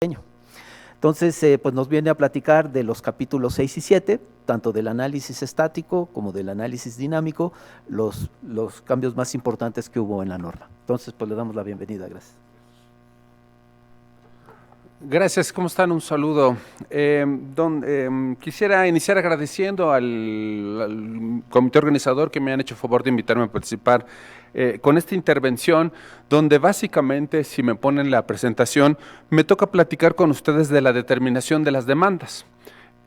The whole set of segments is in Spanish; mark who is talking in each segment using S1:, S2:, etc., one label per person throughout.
S1: Entonces, pues nos viene a platicar de los capítulos 6 y 7, tanto del análisis estático como del análisis dinámico, los cambios más importantes que hubo en la norma. Entonces, pues le damos la bienvenida, gracias.
S2: Gracias, ¿cómo están? Un saludo. Quisiera iniciar agradeciendo al comité organizador que me han hecho favor de invitarme a participar con esta intervención, donde básicamente, si me ponen la presentación, me toca platicar con ustedes de la determinación de las demandas.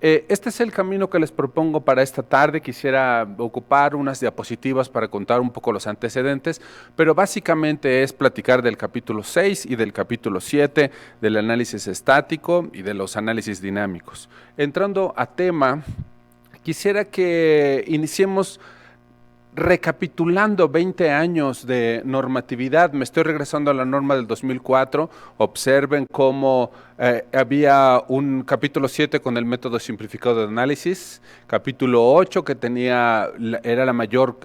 S2: Este es el camino que les propongo para esta tarde. Quisiera ocupar unas diapositivas para contar un poco los antecedentes, pero básicamente es platicar del capítulo 6 y del capítulo 7, del análisis estático y de los análisis dinámicos. Entrando a tema, quisiera que iniciemos recapitulando 20 años de normatividad. Me estoy regresando a la norma del 2004. Observen cómo había un capítulo 7 con el método simplificado de análisis, capítulo 8 que era la mayor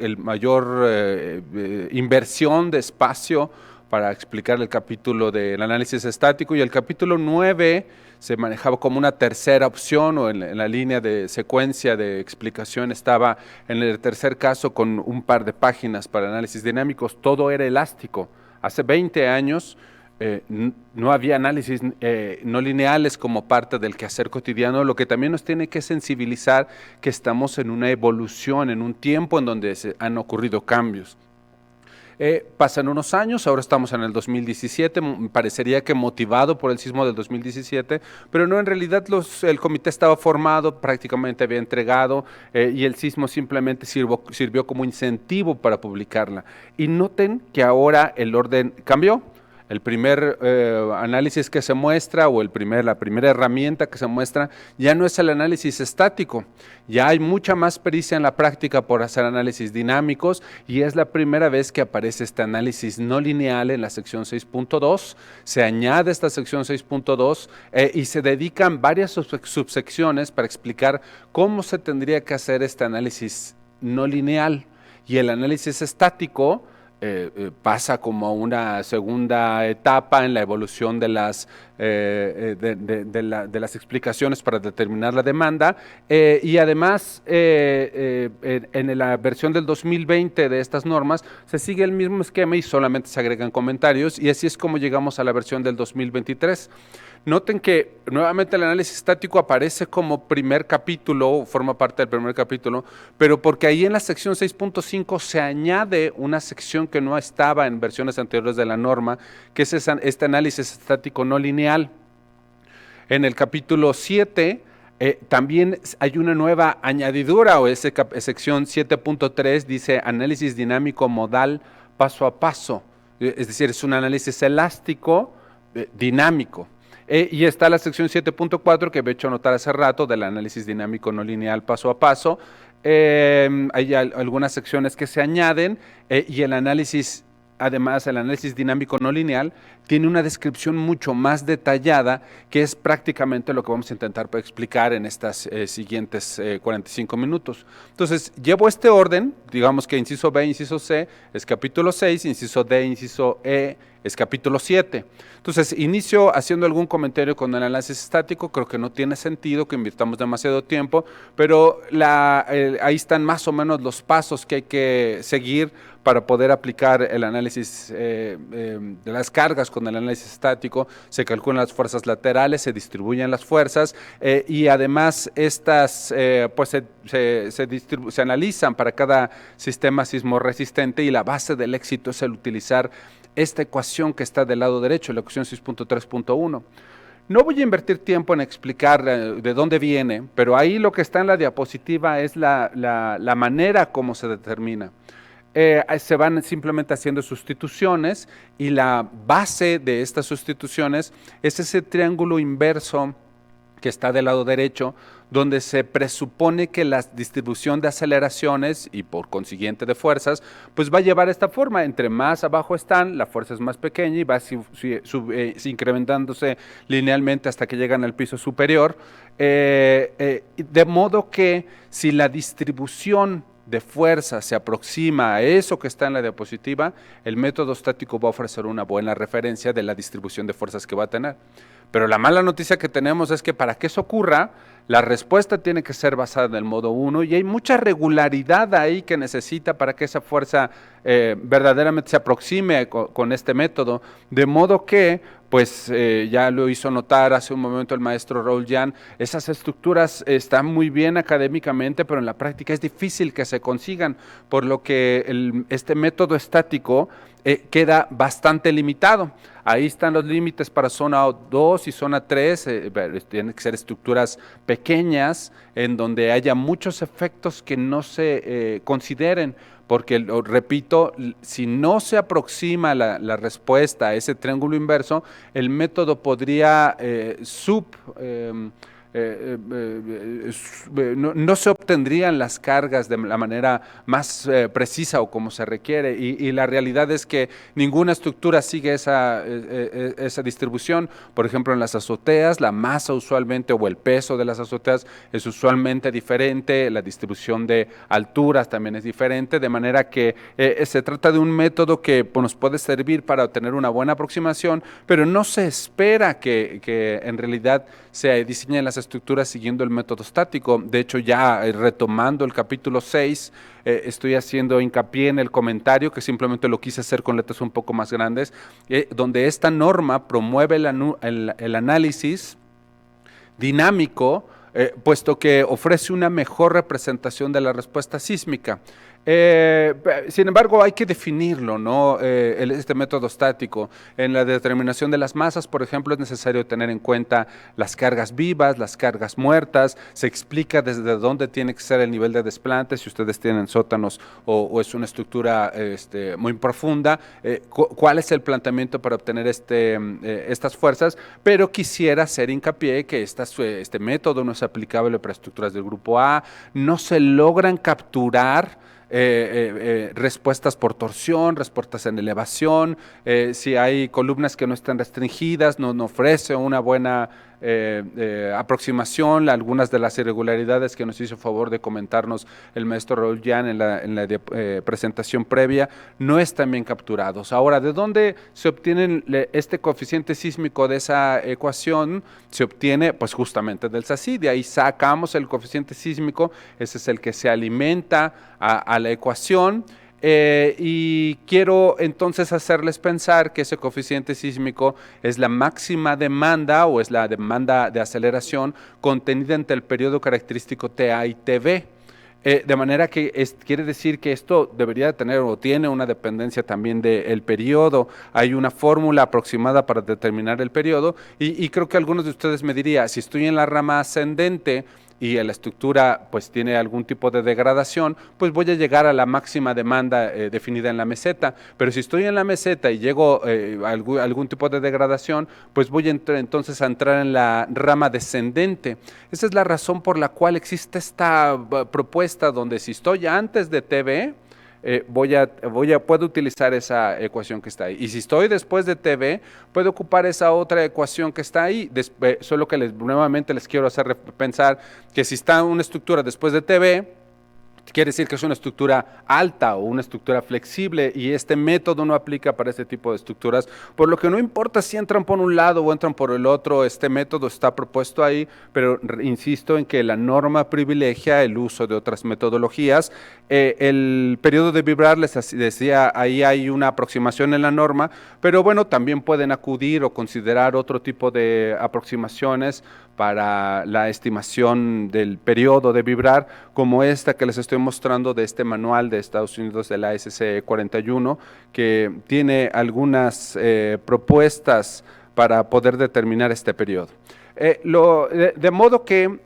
S2: inversión de espacio para explicar el capítulo del análisis estático, y el capítulo 9 se manejaba como una tercera opción, o en la línea de secuencia de explicación estaba en el tercer caso con un par de páginas para análisis dinámicos. Todo era elástico. Hace 20 años no había análisis no lineales como parte del quehacer cotidiano, lo que también nos tiene que sensibilizar que estamos en una evolución, en un tiempo en donde se han ocurrido cambios. Pasan unos años, ahora estamos en el 2017, parecería que motivado por el sismo del 2017, pero no, en realidad el comité estaba formado, prácticamente había entregado, y el sismo simplemente sirvió como incentivo para publicarla. Y noten que ahora el orden cambió. El primer análisis que se muestra, o la primera herramienta que se muestra, ya no es el análisis estático. Ya hay mucha más pericia en la práctica por hacer análisis dinámicos, y es la primera vez que aparece este análisis no lineal en la sección 6.2. Se añade esta sección 6.2 y se dedican varias subsecciones para explicar cómo se tendría que hacer este análisis no lineal. Y el análisis estático pasa como una segunda etapa en la evolución de las explicaciones para determinar la demanda, y además en la versión del 2020 de estas normas se sigue el mismo esquema y solamente se agregan comentarios, y así es como llegamos a la versión del 2023. Noten que nuevamente el análisis estático aparece como primer capítulo, forma parte del primer capítulo, pero porque ahí en la sección 6.5 se añade una sección que no estaba en versiones anteriores de la norma, que es este análisis estático no lineal. En el capítulo 7 también hay una nueva añadidura, o sección 7.3 dice análisis dinámico modal paso a paso, es decir, es un análisis elástico dinámico. Y está la sección 7.4 que había hecho notar hace rato, del análisis dinámico no lineal paso a paso. Hay algunas secciones que se añaden, y el análisis dinámico no lineal tiene una descripción mucho más detallada, que es prácticamente lo que vamos a intentar explicar en estas siguientes 45 minutos. Entonces, llevo este orden, digamos que inciso B, inciso C es capítulo 6, inciso D, inciso E es capítulo 7. Entonces, inicio haciendo algún comentario con el análisis estático. Creo que no tiene sentido que invirtamos demasiado tiempo, pero ahí están más o menos los pasos que hay que seguir para poder aplicar el análisis de las cargas con el análisis estático. Se calculan las fuerzas laterales, se distribuyen las fuerzas, y además estas pues se analizan para cada sistema sismo resistente, y la base del éxito es el utilizar esta ecuación que está del lado derecho, la ecuación 6.3.1. No voy a invertir tiempo en explicar de dónde viene, pero ahí lo que está en la diapositiva es la manera como se determina. Se van simplemente haciendo sustituciones, y la base de estas sustituciones es ese triángulo inverso que está del lado derecho, donde se presupone que la distribución de aceleraciones y por consiguiente de fuerzas, pues va a llevar esta forma. Entre más abajo están, la fuerza es más pequeña y va incrementándose linealmente hasta que llegan al piso superior, de modo que si la distribución de fuerza se aproxima a eso que está en la diapositiva, el método estático va a ofrecer una buena referencia de la distribución de fuerzas que va a tener. Pero la mala noticia que tenemos es que para que eso ocurra, la respuesta tiene que ser basada en el modo 1 y hay mucha regularidad ahí que necesita para que esa fuerza verdaderamente se aproxime con este método, de modo que, pues ya lo hizo notar hace un momento el maestro Raúl Yan, esas estructuras están muy bien académicamente, pero en la práctica es difícil que se consigan, por lo que este método estático queda bastante limitado. Ahí están los límites para zona 2 y zona 3, tienen que ser estructuras pequeñas en donde haya muchos efectos que no se consideren, porque, repito, si no se aproxima la respuesta a ese triángulo inverso, el método podría no se obtendrían las cargas de la manera más precisa o como se requiere, y la realidad es que ninguna estructura sigue esa distribución. Por ejemplo, en las azoteas, la masa usualmente o el peso de las azoteas es usualmente diferente, la distribución de alturas también es diferente, de manera que se trata de un método que pues, nos puede servir para obtener una buena aproximación, pero no se espera que en realidad se diseñen las estructuras siguiendo el método estático. De hecho, ya retomando el capítulo 6, estoy haciendo hincapié en el comentario, que simplemente lo quise hacer con letras un poco más grandes, donde esta norma promueve el análisis dinámico, puesto que ofrece una mejor representación de la respuesta sísmica. Sin embargo, hay que definirlo, ¿no? Este método estático. En la determinación de las masas, por ejemplo, es necesario tener en cuenta las cargas vivas, las cargas muertas, se explica desde dónde tiene que ser el nivel de desplante, si ustedes tienen sótanos o es una estructura muy profunda, cuál es el planteamiento para obtener estas fuerzas, pero quisiera hacer hincapié que este método no es aplicable para estructuras del grupo A, no se logran capturar respuestas por torsión, respuestas en elevación, si hay columnas que no están restringidas, no ofrece una buena aproximación. Algunas de las irregularidades que nos hizo favor de comentarnos el maestro Raúl Yan en la presentación previa no están bien capturados. Ahora, ¿de dónde se obtiene este coeficiente sísmico de esa ecuación? Se obtiene pues justamente del SACI, de ahí sacamos el coeficiente sísmico, ese es el que se alimenta a la ecuación. Y quiero entonces hacerles pensar que ese coeficiente sísmico es la máxima demanda o es la demanda de aceleración contenida entre el periodo característico TA y TB. De manera que quiere decir que esto debería tener o tiene una dependencia también del periodo. Hay una fórmula aproximada para determinar el periodo y creo que algunos de ustedes me dirían, si estoy en la rama ascendente y la estructura pues tiene algún tipo de degradación, pues voy a llegar a la máxima demanda definida en la meseta, pero si estoy en la meseta y llego a algún tipo de degradación, pues voy entonces a entrar en la rama descendente. Esa es la razón por la cual existe esta propuesta donde si estoy antes de TB, puedo utilizar esa ecuación que está ahí. Y si estoy después de TB, puedo ocupar esa otra ecuación que está ahí. Solo que nuevamente les quiero hacer pensar que si está una estructura después de TB, quiere decir que es una estructura alta o una estructura flexible y este método no aplica para este tipo de estructuras, por lo que no importa si entran por un lado o entran por el otro, este método está propuesto ahí, pero insisto en que la norma privilegia el uso de otras metodologías. El periodo de vibrar, les decía, ahí hay una aproximación en la norma, pero bueno, también pueden acudir o considerar otro tipo de aproximaciones para la estimación del periodo de vibrar, como esta que les estoy mostrando de este manual de Estados Unidos de la ASCE 41, que tiene algunas propuestas para poder determinar este periodo. De modo que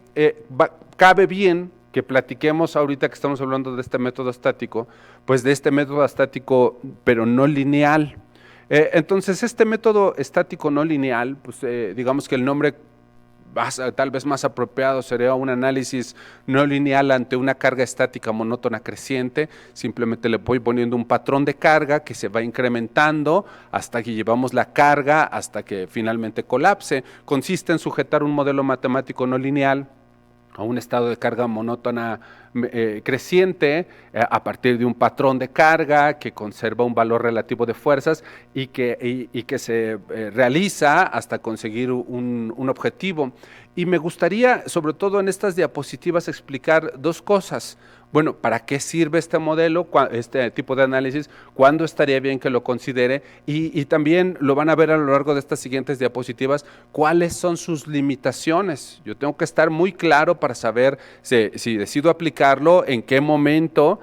S2: cabe bien que platiquemos ahorita que estamos hablando de este método estático, pues de este método estático pero no lineal. Entonces este método estático no lineal, pues digamos que el nombre tal vez más apropiado sería un análisis no lineal ante una carga estática monótona creciente. Simplemente le voy poniendo un patrón de carga que se va incrementando hasta que llevamos la carga hasta que finalmente colapse. Consiste en sujetar un modelo matemático no lineal a un estado de carga monótona creciente a partir de un patrón de carga que conserva un valor relativo de fuerzas y que se realiza hasta conseguir un objetivo. Y me gustaría, sobre todo en estas diapositivas, explicar dos cosas. Bueno, ¿para qué sirve este modelo, este tipo de análisis? ¿Cuándo estaría bien que lo considere? Y también lo van a ver a lo largo de estas siguientes diapositivas, ¿cuáles son sus limitaciones? Yo tengo que estar muy claro para saber si decido aplicarlo, en qué momento,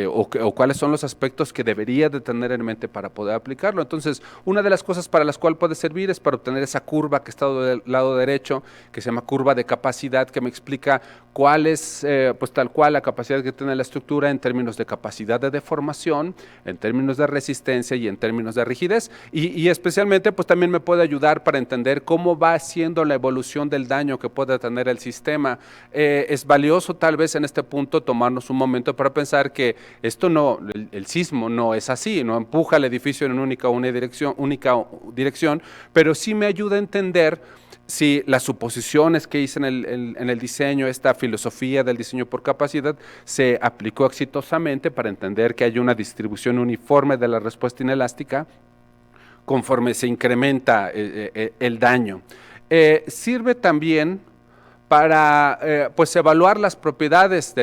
S2: o cuáles son los aspectos que debería de tener en mente para poder aplicarlo. Entonces, una de las cosas para las cuales puede servir es para obtener esa curva que está del lado derecho, que se llama curva de capacidad, que me explica cuál es, pues tal cual, la capacidad que tiene la estructura en términos de capacidad de deformación, en términos de resistencia y en términos de rigidez. Y especialmente, pues también me puede ayudar para entender cómo va siendo la evolución del daño que puede tener el sistema. Es valioso tal vez en este punto tomarnos un momento para pensar que esto no, el sismo no es así, no empuja el edificio en única dirección, pero sí me ayuda a entender si las suposiciones que hice en el diseño, esta filosofía del diseño por capacidad, se aplicó exitosamente para entender que hay una distribución uniforme de la respuesta inelástica conforme se incrementa el daño. Sirve también para pues evaluar las propiedades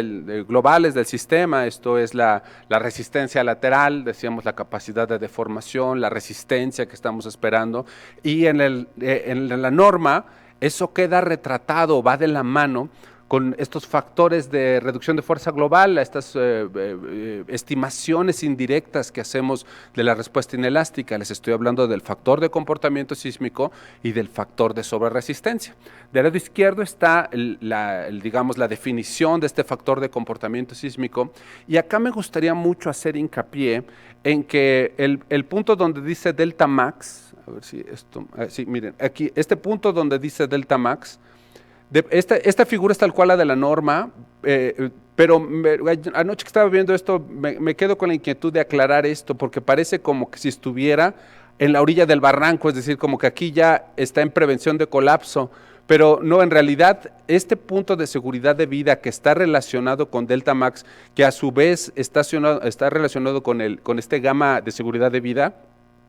S2: globales del sistema. Esto es la resistencia lateral, decíamos la capacidad de deformación, la resistencia que estamos esperando, y en la norma eso queda retratado, va de la mano con estos factores de reducción de fuerza global, estas estimaciones indirectas que hacemos de la respuesta inelástica. Les estoy hablando del factor de comportamiento sísmico y del factor de sobreresistencia. Del lado izquierdo está digamos, la definición de este factor de comportamiento sísmico, y acá me gustaría mucho hacer hincapié en que el punto donde dice delta max, a ver si esto, sí, miren, aquí, este punto donde dice delta max, esta figura es tal cual la de la norma, pero anoche que estaba viendo esto me quedo con la inquietud de aclarar esto, porque parece como que si estuviera en la orilla del barranco, es decir, como que aquí ya está en prevención de colapso, pero no, en realidad este punto de seguridad de vida que está relacionado con delta max, que a su vez está relacionado con este gamma de seguridad de vida,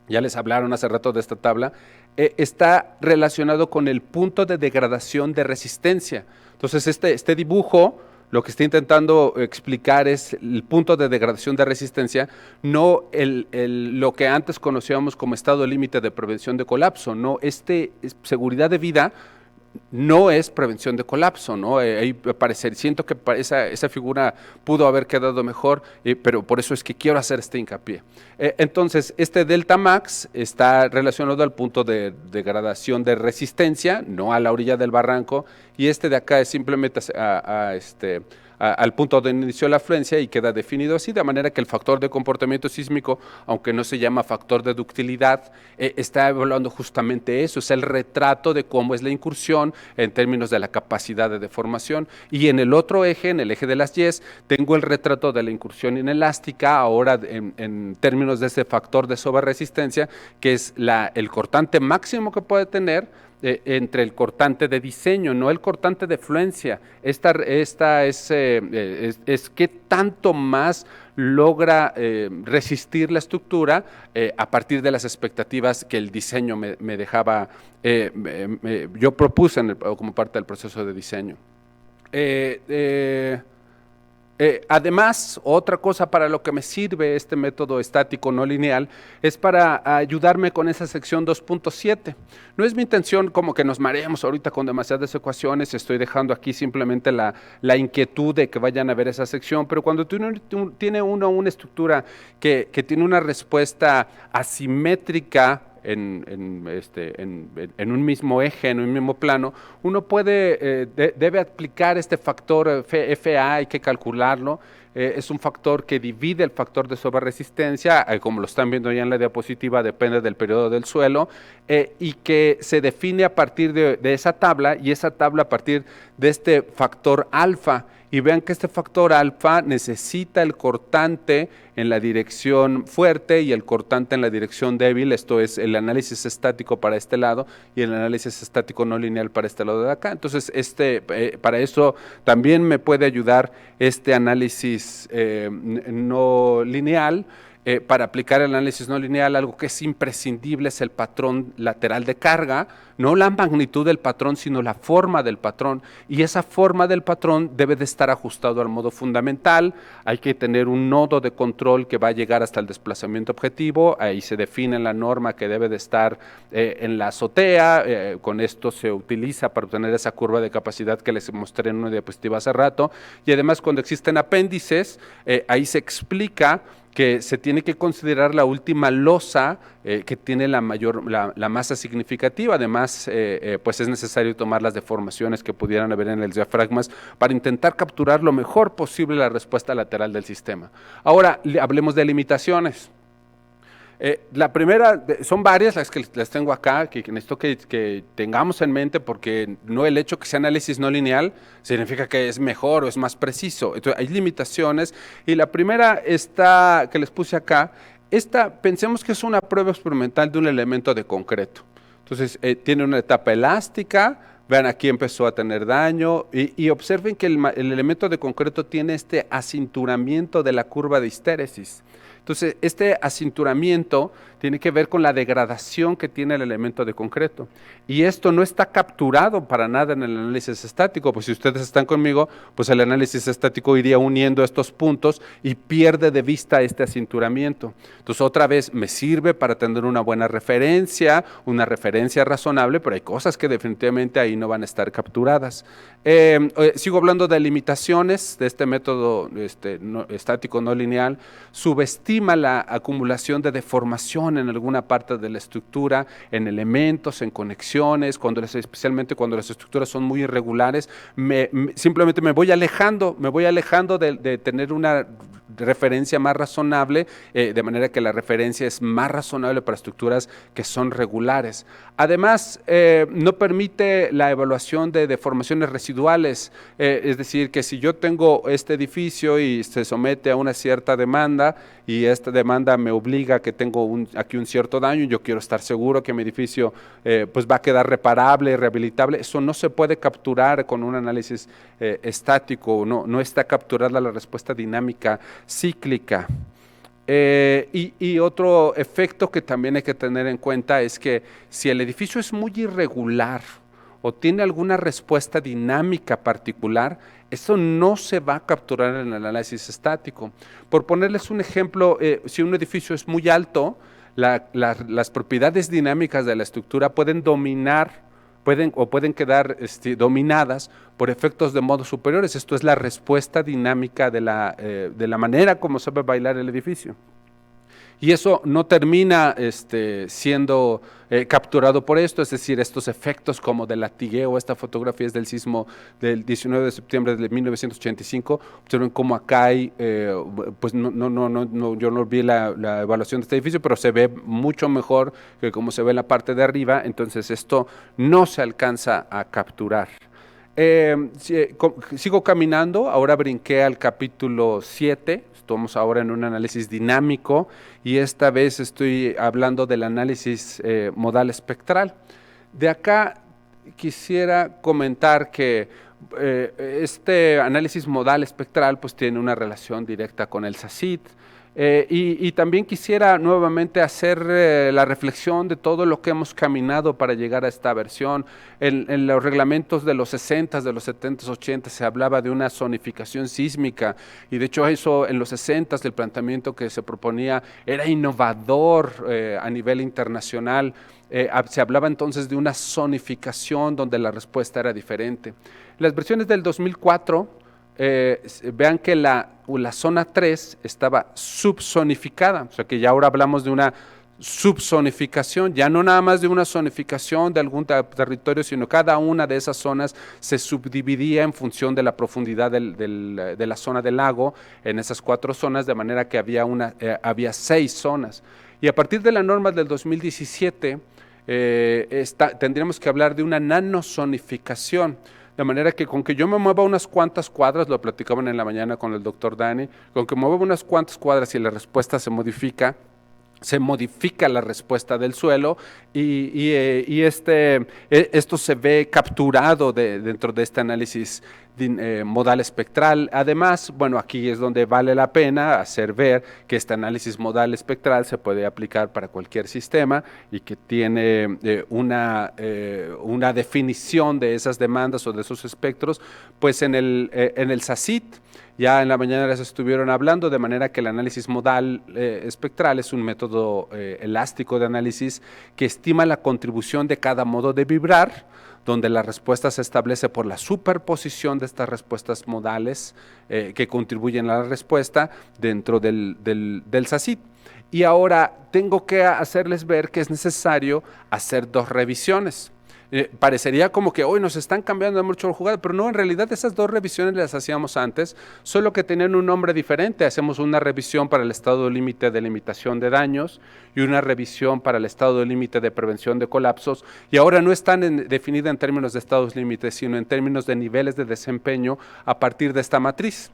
S2: ya les hablaron hace rato de esta tabla, está relacionado con el punto de degradación de resistencia. Entonces este dibujo lo que está intentando explicar es el punto de degradación de resistencia, no lo que antes conocíamos como estado límite de prevención de colapso, no, seguridad de vida no es prevención de colapso, ¿no? Siento que esa figura pudo haber quedado mejor, pero por eso es que quiero hacer este hincapié. Entonces, este delta max está relacionado al punto de degradación de resistencia, no a la orilla del barranco, y este de acá es simplemente al punto de inicio de la afluencia, y queda definido así, de manera que el factor de comportamiento sísmico, aunque no se llama factor de ductilidad, está evaluando justamente eso, es el retrato de cómo es la incursión en términos de la capacidad de deformación. Y en el otro eje, en el eje de las Y's, tengo el retrato de la incursión inelástica, ahora en términos de ese factor de sobreresistencia, que es el cortante máximo que puede tener, entre el cortante de diseño, no el cortante de fluencia. Esta es qué tanto más logra resistir la estructura a partir de las expectativas que el diseño me dejaba, yo propuse como parte del proceso de diseño. Además, otra cosa para lo que me sirve este método estático no lineal es para ayudarme con esa sección 2.7. No es mi intención como que nos mareemos ahorita con demasiadas ecuaciones, estoy dejando aquí simplemente la inquietud de que vayan a ver esa sección, pero cuando tiene uno una estructura que tiene una respuesta asimétrica en un mismo eje, en un mismo plano, uno debe aplicar este factor FA, hay que calcularlo. Es un factor que divide el factor de sobreresistencia, como lo están viendo ya en la diapositiva, depende del periodo del suelo, y que se define a partir de esa tabla, y esa tabla a partir de este factor alfa. y vean que este factor alfa necesita el cortante en la dirección fuerte y el cortante en la dirección débil. Esto es el análisis estático para este lado y el análisis estático no lineal para este lado de acá. Entonces, para eso también me puede ayudar este análisis no lineal. Para aplicar el análisis no lineal, algo que es imprescindible es el patrón lateral de carga, no la magnitud del patrón, sino la forma del patrón, y esa forma del patrón debe de estar ajustado al modo fundamental. Hay que tener un nodo de control que va a llegar hasta el desplazamiento objetivo, ahí se define la norma que debe de estar en la azotea, con esto se utiliza para obtener esa curva de capacidad que les mostré en una diapositiva hace rato, y además cuando existen apéndices, ahí se explica que se tiene que considerar la última losa que tiene la masa significativa. Además, pues es necesario tomar las deformaciones que pudieran haber en el diafragmas para intentar capturar lo mejor posible la respuesta lateral del sistema. Ahora, hablemos de limitaciones. La primera, son varias las que las tengo acá, que necesito que tengamos en mente, porque no el hecho que sea análisis no lineal significa que es mejor o es más preciso. Entonces, hay limitaciones, y la primera que les puse acá, pensemos que es una prueba experimental de un elemento de concreto. Entonces, tiene una etapa elástica. Vean, aquí empezó a tener daño, y observen que el elemento de concreto tiene este acinturamiento de la curva de histéresis. Entonces, este acinturamiento tiene que ver con la degradación que tiene el elemento de concreto. Y esto no está capturado para nada en el análisis estático, pues si ustedes están conmigo, pues el análisis estático iría uniendo estos puntos y pierde de vista este acinturamiento. Entonces, otra vez, me sirve para tener una buena referencia, una referencia razonable, pero hay cosas que definitivamente ahí no van a estar capturadas. Sigo hablando de limitaciones de este método estático no lineal. Subestima la acumulación de deformación en alguna parte de la estructura, en elementos, en conexiones, especialmente cuando las estructuras son muy irregulares. Simplemente me voy alejando de tener una referencia más razonable, de manera que la referencia es más razonable para estructuras que son regulares. Además, no permite la evaluación de deformaciones residuales, es decir, que si yo tengo este edificio y se somete a una cierta demanda, y esta demanda me obliga a que tengo aquí un cierto daño, y yo quiero estar seguro que mi edificio pues va a quedar reparable, rehabilitable, eso no se puede capturar con un análisis estático, no está capturada la respuesta dinámica cíclica. Y otro efecto que también hay que tener en cuenta es que si el edificio es muy irregular o tiene alguna respuesta dinámica particular, eso no se va a capturar en el análisis estático. Por ponerles un ejemplo, si un edificio es muy alto, las propiedades dinámicas de la estructura pueden quedar dominadas por efectos de modos superiores. Esto es la respuesta dinámica de la manera como se va a bailar el edificio. Y eso no termina siendo capturado por esto, es decir, estos efectos como de latigueo. Esta fotografía es del sismo del 19 de septiembre de 1985. Observen cómo acá hay, pues yo no vi la evaluación de este edificio, pero se ve mucho mejor que como se ve en la parte de arriba. Entonces esto no se alcanza a capturar. Sigo caminando, ahora brinqué al capítulo 7, estamos ahora en un análisis dinámico, y esta vez estoy hablando del análisis modal espectral. De acá quisiera comentar que este análisis modal espectral pues tiene una relación directa con el SACIT. Y también quisiera nuevamente hacer la reflexión de todo lo que hemos caminado para llegar a esta versión. En los reglamentos de los 60s, de los 70s, 80s se hablaba de una zonificación sísmica, y de hecho eso en los 60s el planteamiento que se proponía era innovador a nivel internacional. Se hablaba entonces de una zonificación donde la respuesta era diferente. Las versiones del 2004, vean que la zona 3 estaba subzonificada, o sea que ya ahora hablamos de una subzonificación, ya no nada más de una zonificación de algún territorio, sino cada una de esas zonas se subdividía en función de la profundidad de la zona del lago en esas 4 zonas, de manera que había 6 zonas. Y a partir de la norma del 2017 tendríamos que hablar de una nanozonificación, de manera que con que yo me mueva unas cuantas cuadras, lo platicaban en la mañana con el doctor Dani, con que mueva unas cuantas cuadras y la respuesta se modifica la respuesta del suelo esto se ve capturado dentro de este análisis modal espectral. Además, bueno, aquí es donde vale la pena hacer ver que este análisis modal espectral se puede aplicar para cualquier sistema y que tiene una definición de esas demandas o de esos espectros, pues en el SACIT. Ya en la mañana les estuvieron hablando, de manera que el análisis modal espectral es un método elástico de análisis que estima la contribución de cada modo de vibrar, donde la respuesta se establece por la superposición de estas respuestas modales que contribuyen a la respuesta dentro del SACIT. Y ahora tengo que hacerles ver que es necesario hacer dos revisiones. Parecería como que hoy nos están cambiando mucho la jugada, pero no, en realidad esas dos revisiones las hacíamos antes, solo que tenían un nombre diferente. Hacemos una revisión para el estado límite de limitación de daños y una revisión para el estado límite de prevención de colapsos, y ahora no están definidas en términos de estados límites, sino en términos de niveles de desempeño a partir de esta matriz.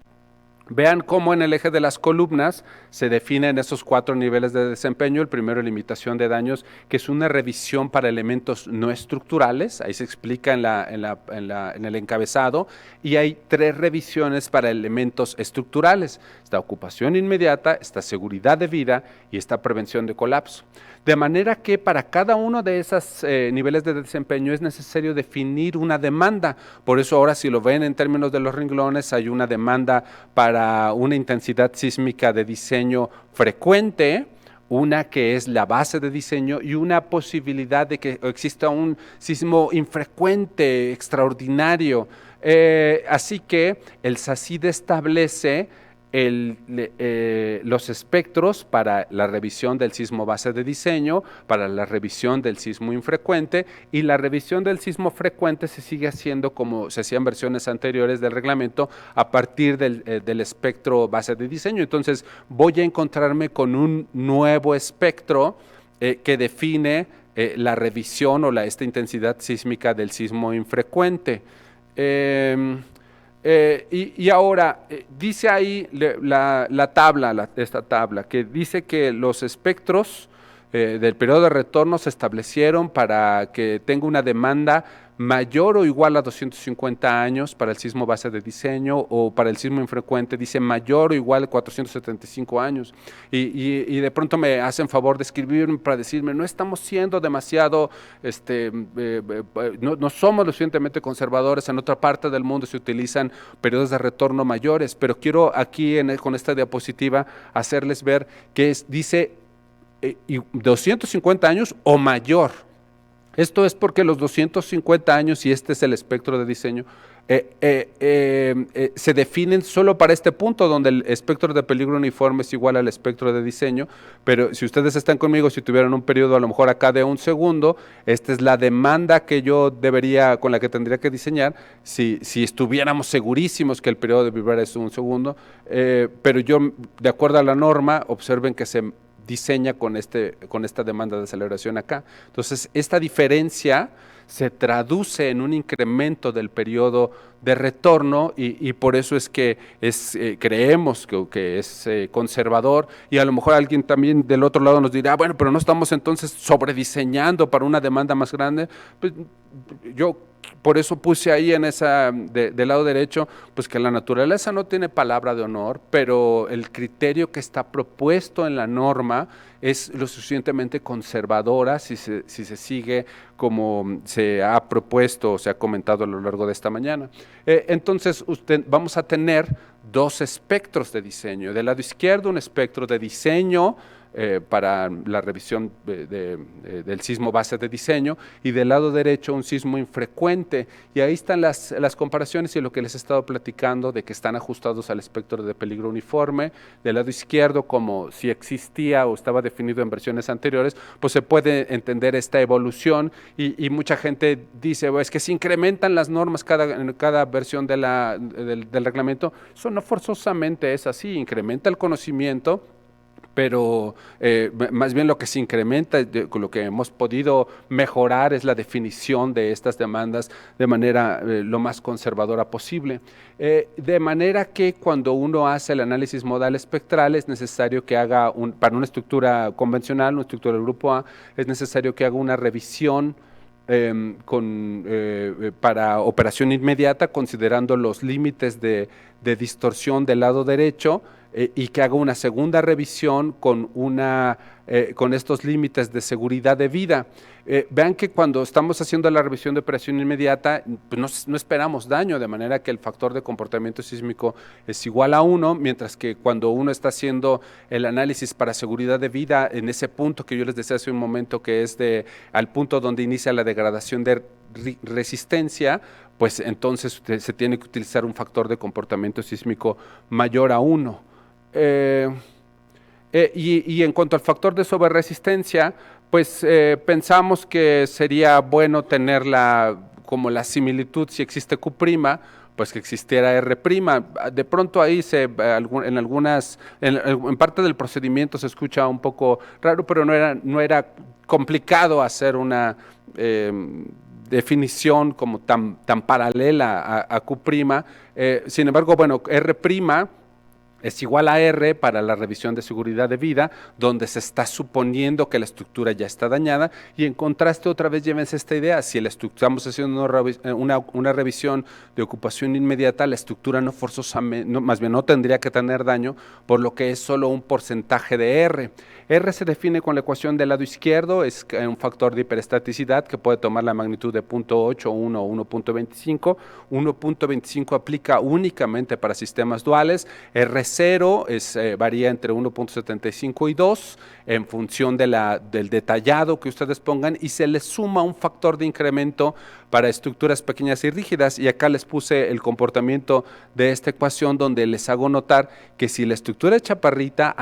S2: Vean cómo en el eje de las columnas se definen esos 4 niveles de desempeño. El primero, limitación de daños, que es una revisión para elementos no estructurales, ahí se explica en el encabezado, y hay 3 revisiones para elementos estructurales. Está ocupación inmediata, está seguridad de vida y está prevención de colapso. De manera que para cada uno de esos niveles de desempeño es necesario definir una demanda. Por eso ahora, si lo ven en términos de los renglones, hay una demanda para una intensidad sísmica de diseño frecuente, una que es la base de diseño, y una posibilidad de que exista un sismo infrecuente, extraordinario. Así que el SACID establece los espectros para la revisión del sismo base de diseño, para la revisión del sismo infrecuente, y la revisión del sismo frecuente se sigue haciendo como se hacía en versiones anteriores del reglamento a partir del espectro base de diseño. Entonces voy a encontrarme con un nuevo espectro que define la revisión o esta intensidad sísmica del sismo infrecuente. Y ahora, dice ahí esta tabla, que dice que los espectros del periodo de retorno se establecieron para que tenga una demanda mayor o igual a 250 años para el sismo base de diseño, o para el sismo infrecuente dice mayor o igual a 475 años. Y de pronto me hacen favor de escribirme para decirme, no estamos siendo demasiado, no somos lo suficientemente conservadores, en otra parte del mundo se utilizan periodos de retorno mayores, pero quiero aquí con esta diapositiva hacerles ver que dice 250 años o mayor. Esto es porque los 250 años, y este es el espectro de diseño, se definen solo para este punto, donde el espectro de peligro uniforme es igual al espectro de diseño. Pero si ustedes están conmigo, si tuvieran un periodo a lo mejor acá de 1 segundo, esta es la demanda que yo con la que tendría que diseñar si estuviéramos segurísimos que el periodo de vibrar es 1 segundo. Pero yo, de acuerdo a la norma, observen que se diseña con esta demanda de aceleración acá. Entonces, esta diferencia se traduce en un incremento del periodo de retorno, y por eso es que creemos que es conservador, y a lo mejor alguien también del otro lado nos dirá, bueno, pero no estamos entonces sobrediseñando para una demanda más grande. Pues yo por eso puse ahí del lado derecho, pues que la naturaleza no tiene palabra de honor, pero el criterio que está propuesto en la norma es lo suficientemente conservadora si se sigue como se ha propuesto o se ha comentado a lo largo de esta mañana. Entonces vamos a tener 2 espectros de diseño. Del lado izquierdo, un espectro de diseño para la revisión del sismo base de diseño, y del lado derecho un sismo infrecuente, y ahí están las comparaciones y lo que les he estado platicando de que están ajustados al espectro de peligro uniforme. Del lado izquierdo, como si existía o estaba definido en versiones anteriores, pues se puede entender esta evolución, y mucha gente dice, es que se incrementan las normas en cada versión del reglamento. Eso no forzosamente es así, incrementa el conocimiento, pero más bien lo que se incrementa, lo que hemos podido mejorar es la definición de estas demandas de manera lo más conservadora posible. De manera que cuando uno hace el análisis modal espectral es necesario que haga, para una estructura convencional, una estructura del grupo A, es necesario que haga una revisión para operación inmediata, considerando los límites de distorsión del lado derecho, y que haga una segunda revisión con estos límites de seguridad de vida. Vean que cuando estamos haciendo la revisión de operación inmediata, pues no esperamos daño, de manera que el factor de comportamiento sísmico es igual a 1, mientras que cuando uno está haciendo el análisis para seguridad de vida, en ese punto que yo les decía hace un momento, que es al punto donde inicia la degradación de resistencia, pues entonces se tiene que utilizar un factor de comportamiento sísmico mayor a 1. Y en cuanto al factor de sobreresistencia, pues pensamos que sería bueno tenerla como la similitud, si existe Q', pues que existiera R'. De pronto ahí en parte del procedimiento se escucha un poco raro, pero no era complicado hacer una definición como tan paralela a Q'. Sin embargo, bueno, R' es igual a R para la revisión de seguridad de vida, donde se está suponiendo que la estructura ya está dañada, y en contraste otra vez llévense esta idea: si estamos haciendo una revisión de ocupación inmediata, la estructura más bien no tendría que tener daño, por lo que es solo un porcentaje de R. R se define con la ecuación del lado izquierdo, es un factor de hiperestaticidad que puede tomar la magnitud de 0.8, 1 o 1.25. 1.25 aplica únicamente para sistemas duales. R0 varía entre 1.75 y 2 en función del detallado que ustedes pongan, y se les suma un factor de incremento para estructuras pequeñas y rígidas. Y acá les puse el comportamiento de esta ecuación, donde les hago notar que si la estructura es chaparrita,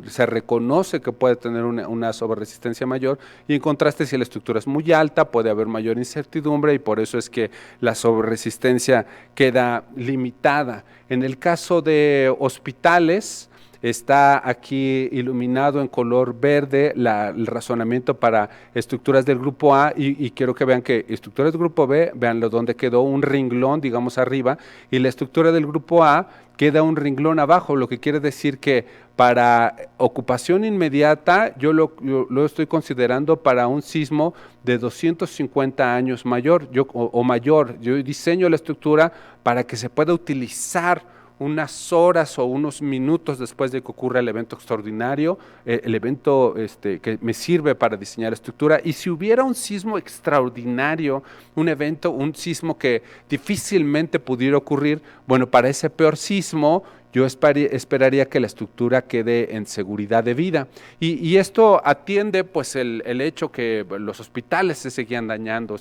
S2: se reconoce que puede tener una sobreresistencia mayor, y en contraste, si la estructura es muy alta, puede haber mayor incertidumbre, y por eso es que la sobreresistencia queda limitada. En el caso de hospitales, está aquí iluminado en color verde el razonamiento para estructuras del grupo A, y quiero que vean que estructuras del grupo B, veanlo donde quedó un renglón, digamos, arriba, y la estructura del grupo A queda un renglón abajo, lo que quiere decir que para ocupación inmediata yo lo estoy considerando para un sismo de 250 años mayor, o mayor. Yo diseño la estructura para que se pueda utilizar unas horas o unos minutos después de que ocurra el evento extraordinario, el evento que me sirve para diseñar la estructura. Y si hubiera un sismo extraordinario, un sismo que difícilmente pudiera ocurrir, bueno, para ese peor sismo yo esperaría que la estructura quede en seguridad de vida. Y esto atiende pues el hecho que los hospitales se siguen dañando,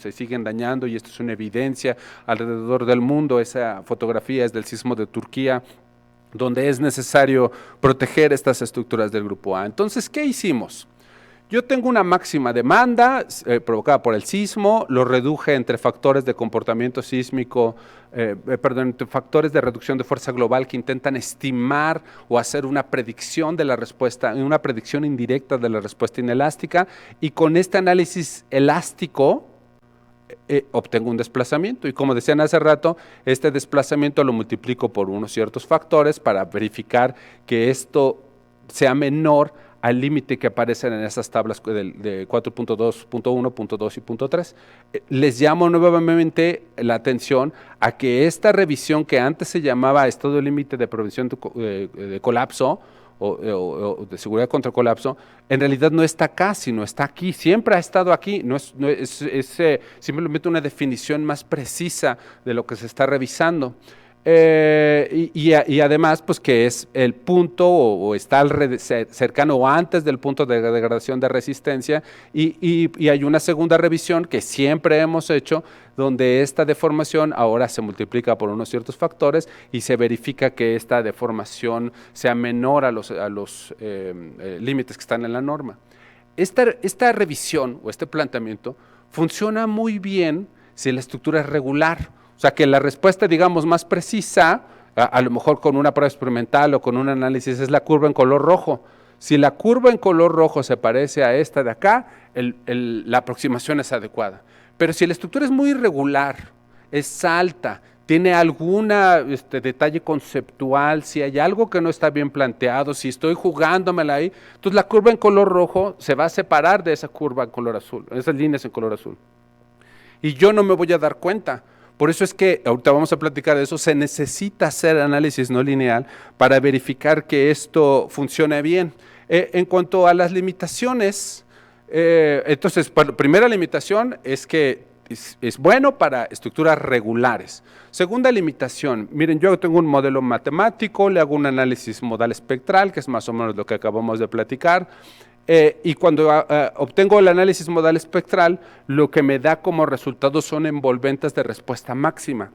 S2: y esto es una evidencia alrededor del mundo. Esa fotografía es del sismo de Turquía, donde es necesario proteger estas estructuras del grupo A. Entonces, ¿qué hicimos? Yo tengo una máxima demanda provocada por el sismo, lo reduje entre factores de comportamiento sísmico, entre factores de reducción de fuerza global que intentan estimar o hacer una predicción de la respuesta, una predicción indirecta de la respuesta inelástica, y con este análisis elástico obtengo un desplazamiento, y como decían hace rato, este desplazamiento lo multiplico por unos ciertos factores para verificar que esto sea menor al límite que aparecen en esas tablas de 4.2, .1, .2 y .3. Les llamo nuevamente la atención a que esta revisión, que antes se llamaba estado límite de prevención de colapso o de seguridad contra colapso, en realidad no está acá, sino está aquí. Siempre ha estado aquí. Es simplemente una definición más precisa de lo que se está revisando. Y además, pues que es el punto o está cercano o antes del punto de degradación de resistencia, y hay una segunda revisión que siempre hemos hecho, donde esta deformación ahora se multiplica por unos ciertos factores y se verifica que esta deformación sea menor a los límites que están en la norma. Esta revisión o este planteamiento funciona muy bien si la estructura es regular. O sea, que la respuesta, digamos, más precisa, a lo mejor con una prueba experimental o con un análisis, es la curva en color rojo. Si la curva en color rojo se parece a esta de acá, la aproximación es adecuada. Pero si la estructura es muy irregular, es alta, tiene algún detalle conceptual, si hay algo que no está bien planteado, si estoy jugándomela ahí, entonces la curva en color rojo se va a separar de esa curva en color azul, esas líneas en color azul. Y yo no me voy a dar cuenta. Por eso es que, ahorita vamos a platicar de eso, se necesita hacer análisis no lineal para verificar que esto funcione bien. En cuanto a las limitaciones, entonces, primera limitación es que es bueno para estructuras regulares. Segunda limitación, miren, yo tengo un modelo matemático, le hago un análisis modal espectral, que es más o menos lo que acabamos de platicar, y cuando obtengo el análisis modal espectral, lo que me da como resultado son envolventes de respuesta máxima.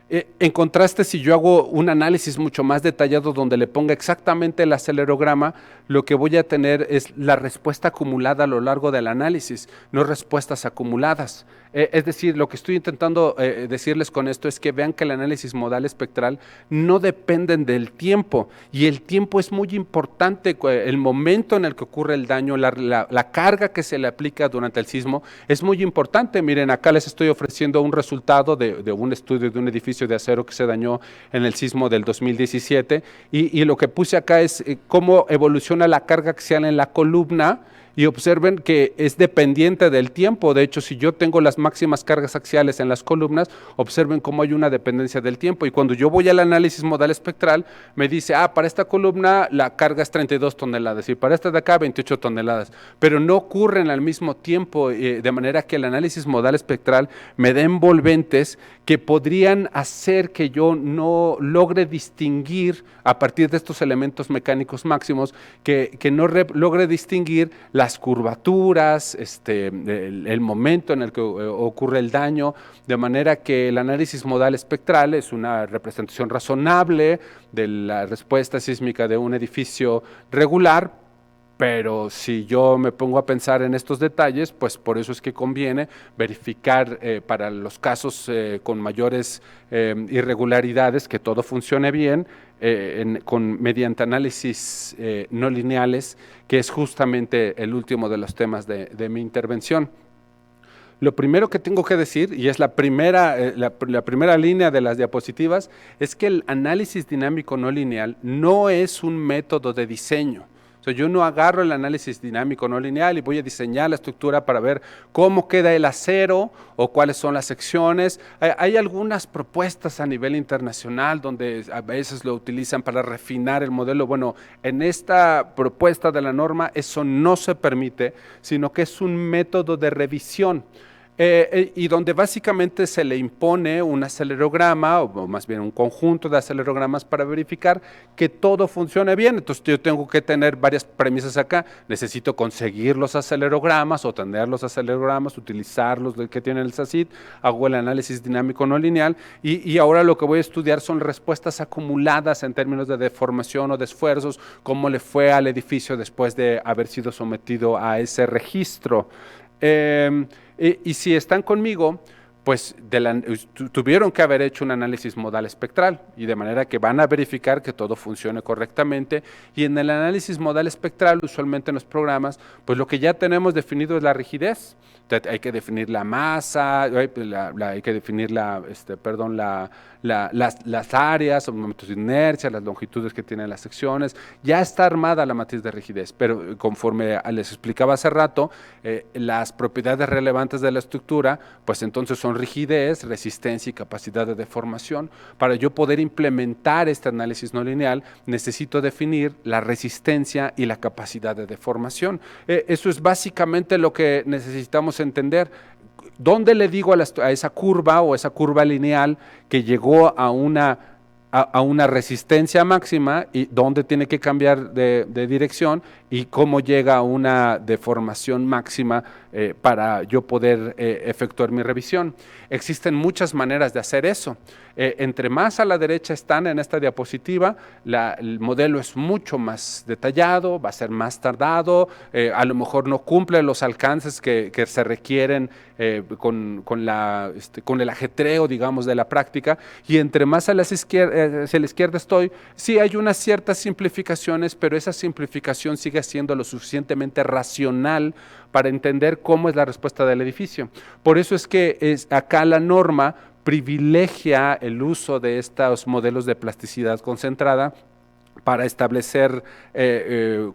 S2: En contraste, si yo hago un análisis mucho más detallado donde le ponga exactamente el acelerograma, lo que voy a tener es la respuesta acumulada a lo largo del análisis, no respuestas acumuladas. Es decir, lo que estoy intentando decirles con esto es que vean que el análisis modal espectral no dependen del tiempo, y el tiempo es muy importante, el momento en el que ocurre el daño, la carga que se le aplica durante el sismo es muy importante. Miren, acá les estoy ofreciendo un resultado de un estudio de un edificio de acero que se dañó en el sismo del 2017, y lo que puse acá es cómo evoluciona la carga axial en la columna, y observen que es dependiente del tiempo. De hecho, si yo tengo las máximas cargas axiales en las columnas, observen cómo hay una dependencia del tiempo, y cuando yo voy al análisis modal espectral, me dice, para esta columna la carga es 32 toneladas, y para esta de acá 28 toneladas, pero no ocurren al mismo tiempo, de manera que el análisis modal espectral me da envolventes que podrían hacer que yo no logre distinguir, a partir de estos elementos mecánicos máximos, que no logre distinguir las curvaturas, el momento en el que ocurre el daño, de manera que el análisis modal espectral es una representación razonable de la respuesta sísmica de un edificio regular. Pero si yo me pongo a pensar en estos detalles, pues por eso es que conviene verificar para los casos con mayores irregularidades que todo funcione bien mediante análisis no lineales, que es justamente el último de los temas de mi intervención. Lo primero que tengo que decir, y es la primera línea de las diapositivas, es que el análisis dinámico no lineal no es un método de diseño. Yo no agarro el análisis dinámico no lineal y voy a diseñar la estructura para ver cómo queda el acero o cuáles son las secciones. Hay algunas propuestas a nivel internacional donde a veces lo utilizan para refinar el modelo. Bueno, en esta propuesta de la norma eso no se permite, sino que es un método de revisión. Y donde básicamente se le impone un acelerograma, o más bien un conjunto de acelerogramas para verificar que todo funcione bien. Entonces yo tengo que tener varias premisas acá. Necesito conseguir los acelerogramas, o tener los acelerogramas, utilizarlos que tiene el SACID, hago el análisis dinámico no lineal, y ahora lo que voy a estudiar son respuestas acumuladas en términos de deformación o de esfuerzos, cómo le fue al edificio después de haber sido sometido a ese registro. Y si están conmigo, pues tuvieron que haber hecho un análisis modal espectral, y de manera que van a verificar que todo funcione correctamente. Y en el análisis modal espectral, usualmente en los programas, pues lo que ya tenemos definido es la rigidez. Entonces, hay que definir la masa, hay que definir las áreas, los momentos de inercia, las longitudes que tienen las secciones. Ya está armada la matriz de rigidez, pero conforme les explicaba hace rato, las propiedades relevantes de la estructura, pues entonces son rigidez, resistencia y capacidad de deformación. Para yo poder implementar este análisis no lineal, necesito definir la resistencia y la capacidad de deformación. Eso es básicamente lo que necesitamos entender. ¿Dónde le digo a esa curva o esa curva lineal que llegó a una resistencia máxima, y dónde tiene que cambiar de dirección, y cómo llega a una deformación máxima para yo poder efectuar mi revisión. Existen muchas maneras de hacer eso. Entre más a la derecha están en esta diapositiva, el modelo es mucho más detallado, va a ser más tardado, a lo mejor no cumple los alcances que se requieren con el ajetreo, digamos, de la práctica, y entre más hacia la izquierda estoy, sí hay unas ciertas simplificaciones, pero esa simplificación sigue siendo lo suficientemente racional para entender cómo es la respuesta del edificio. Por eso es que acá la norma privilegia el uso de estos modelos de plasticidad concentrada para establecer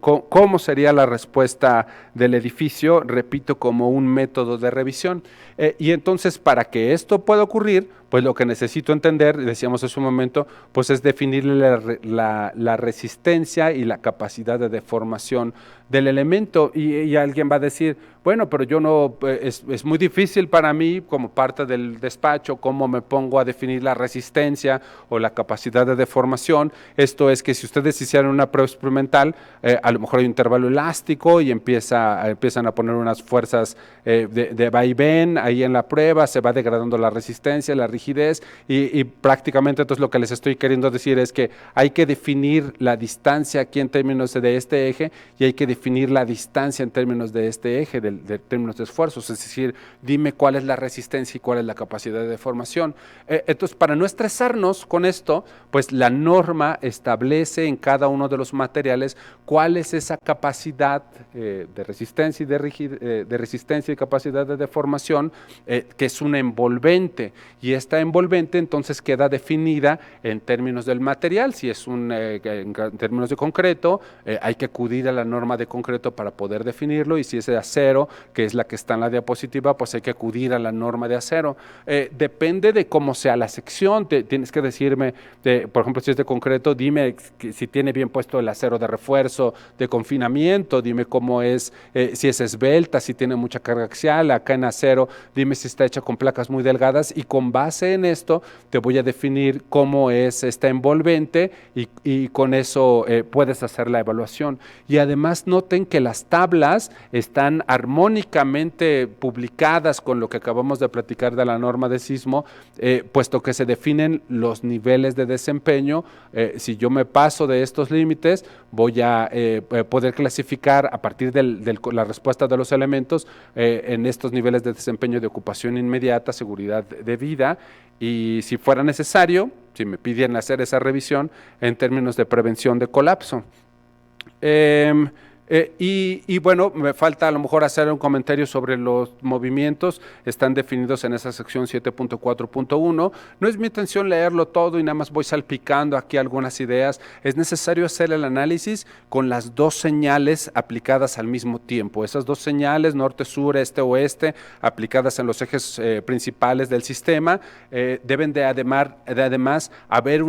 S2: cómo sería la respuesta del edificio, repito, como un método de revisión. Y entonces, para que esto pueda ocurrir, pues lo que necesito entender, decíamos hace un momento, pues es definir la resistencia y la capacidad de deformación del elemento. Y alguien va a decir, bueno, pero yo no, es muy difícil para mí, como parte del despacho, cómo me pongo a definir la resistencia o la capacidad de deformación. Esto es que si ustedes hicieran una prueba experimental, a lo mejor hay un intervalo elástico y empiezan a poner unas fuerzas de vaivén ahí en la prueba, se va degradando la resistencia, la rigidez, y prácticamente entonces lo que les estoy queriendo decir es que hay que definir la distancia aquí en términos de este eje, y hay que definir la distancia en términos de este eje, de términos de esfuerzos, es decir, dime cuál es la resistencia y cuál es la capacidad de deformación. Entonces, para no estresarnos con esto, pues la norma establece en cada uno de los materiales cuál es esa capacidad de resistencia y de resistencia y capacidad de deformación, que es una envolvente, y esta envolvente entonces queda definida en términos del material. Si es en términos de concreto, hay que acudir a la norma de concreto para poder definirlo, y si es de acero, que es la que está en la diapositiva, pues hay que acudir a la norma de acero. Depende de cómo sea la sección, tienes que decirme, por ejemplo, si es de concreto, dime si tiene bien puesto el acero de refuerzo, de confinamiento, dime cómo es, si es esbelta, si tiene mucha carga axial. Acá en acero, dime si está hecha con placas muy delgadas, y con base en esto te voy a definir cómo es esta envolvente, y con eso puedes hacer la evaluación. Y además noten que las tablas están armónicamente publicadas con lo que acabamos de platicar de la norma de sismo, puesto que se definen los niveles de desempeño. Si yo me paso de estos límites, voy a poder clasificar a partir de la respuesta de los elementos en estos niveles de desempeño de ocupación inmediata, seguridad de vida, y si fuera necesario, si me pidieran hacer esa revisión, en términos de prevención de colapso. Y bueno, me falta a lo mejor hacer un comentario sobre los movimientos. Están definidos en esa sección 7.4.1. No es mi intención leerlo todo y nada más voy salpicando aquí algunas ideas. Es necesario hacer el análisis con las dos señales aplicadas al mismo tiempo. Esas dos señales, norte, sur, este, oeste, aplicadas en los ejes principales del sistema, deben de además haber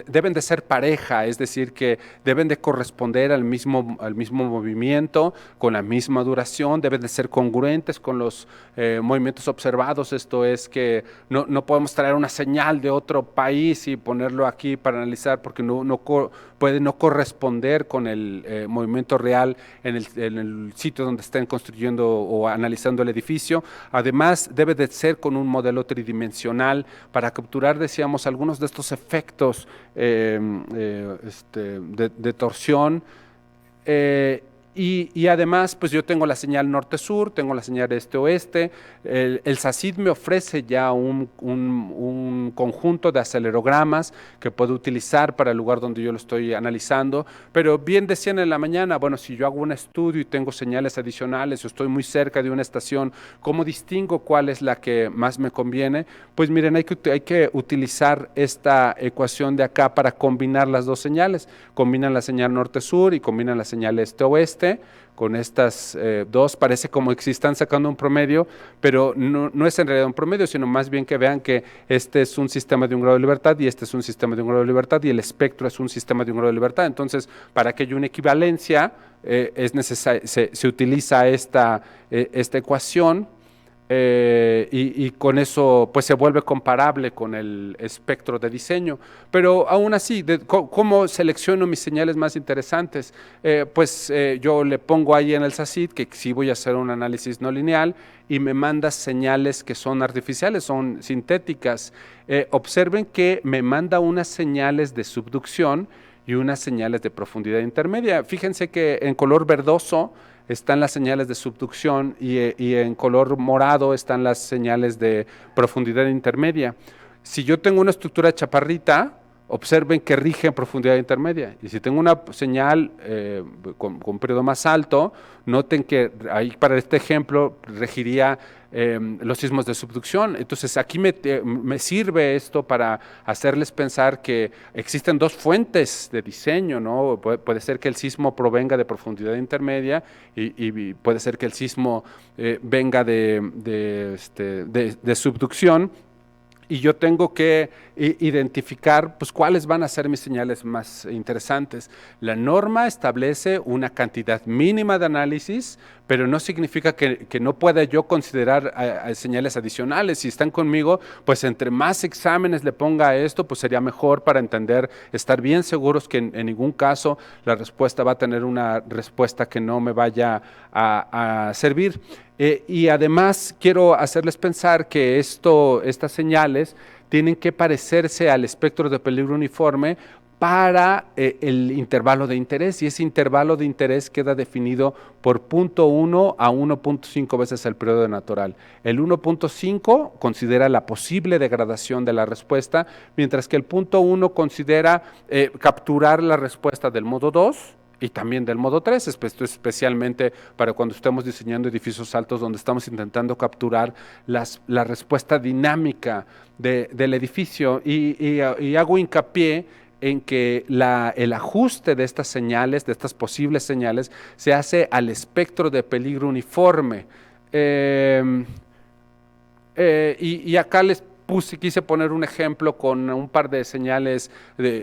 S2: deben de ser pareja, es decir, que deben de corresponder al mismo movimiento, con la misma duración, deben de ser congruentes con los movimientos observados. Esto es que no podemos traer una señal de otro país y ponerlo aquí para analizar, porque puede no corresponder con el movimiento real en el sitio donde estén construyendo o analizando el edificio. Además, debe de ser con un modelo tridimensional para capturar, decíamos, algunos de estos efectos de torsión. Y además, pues yo tengo la señal norte-sur, tengo la señal este-oeste. El SACID me ofrece ya un conjunto de acelerogramas que puedo utilizar para el lugar donde yo lo estoy analizando, pero bien decían en la mañana, bueno, si yo hago un estudio y tengo señales adicionales o estoy muy cerca de una estación, ¿cómo distingo cuál es la que más me conviene? Pues miren, hay que utilizar esta ecuación de acá para combinar las dos señales. Combinan la señal norte-sur y combinan la señal este-oeste. Con estas dos, parece como que están sacando un promedio, pero no es en realidad un promedio, sino más bien que vean que este es un sistema de un grado de libertad y este es un sistema de un grado de libertad, y el espectro es un sistema de un grado de libertad. Entonces, para que haya una equivalencia, es necesario, se utiliza esta ecuación. y con eso pues se vuelve comparable con el espectro de diseño. Pero aún así, ¿cómo selecciono mis señales más interesantes? Yo le pongo ahí en el SACID que sí voy a hacer un análisis no lineal y me manda señales que son artificiales, son sintéticas. Observen que me manda unas señales de subducción y unas señales de profundidad intermedia. Fíjense que en color verdoso están las señales de subducción y en color morado están las señales de profundidad intermedia. Si yo tengo una estructura chaparrita, observen que rige en profundidad intermedia. Y si tengo una señal con un periodo más alto, noten que ahí para este ejemplo regiría los sismos de subducción. Entonces aquí me sirve esto para hacerles pensar que existen dos fuentes de diseño, ¿no? Puede ser que el sismo provenga de profundidad intermedia y puede ser que el sismo venga de subducción. Y yo tengo que identificar pues, cuáles van a ser mis señales más interesantes. La norma establece una cantidad mínima de análisis, pero no significa que no pueda yo considerar señales adicionales. Si están conmigo, pues entre más exámenes le ponga a esto, pues sería mejor para entender, estar bien seguros que en ningún caso la respuesta va a tener una respuesta que no me vaya a servir. Y además quiero hacerles pensar que estas señales tienen que parecerse al espectro de peligro uniforme para el intervalo de interés, y ese intervalo de interés queda definido por 0.1 a 1.5 veces el periodo natural. El 1.5 considera la posible degradación de la respuesta, mientras que el 0.1 considera capturar la respuesta del modo 2, y también del modo 3, especialmente para cuando estemos diseñando edificios altos donde estamos intentando capturar la respuesta dinámica del edificio. Y hago hincapié en que el ajuste de estas señales, de estas posibles señales, se hace al espectro de peligro uniforme. Y acá quise poner un ejemplo con un par de señales,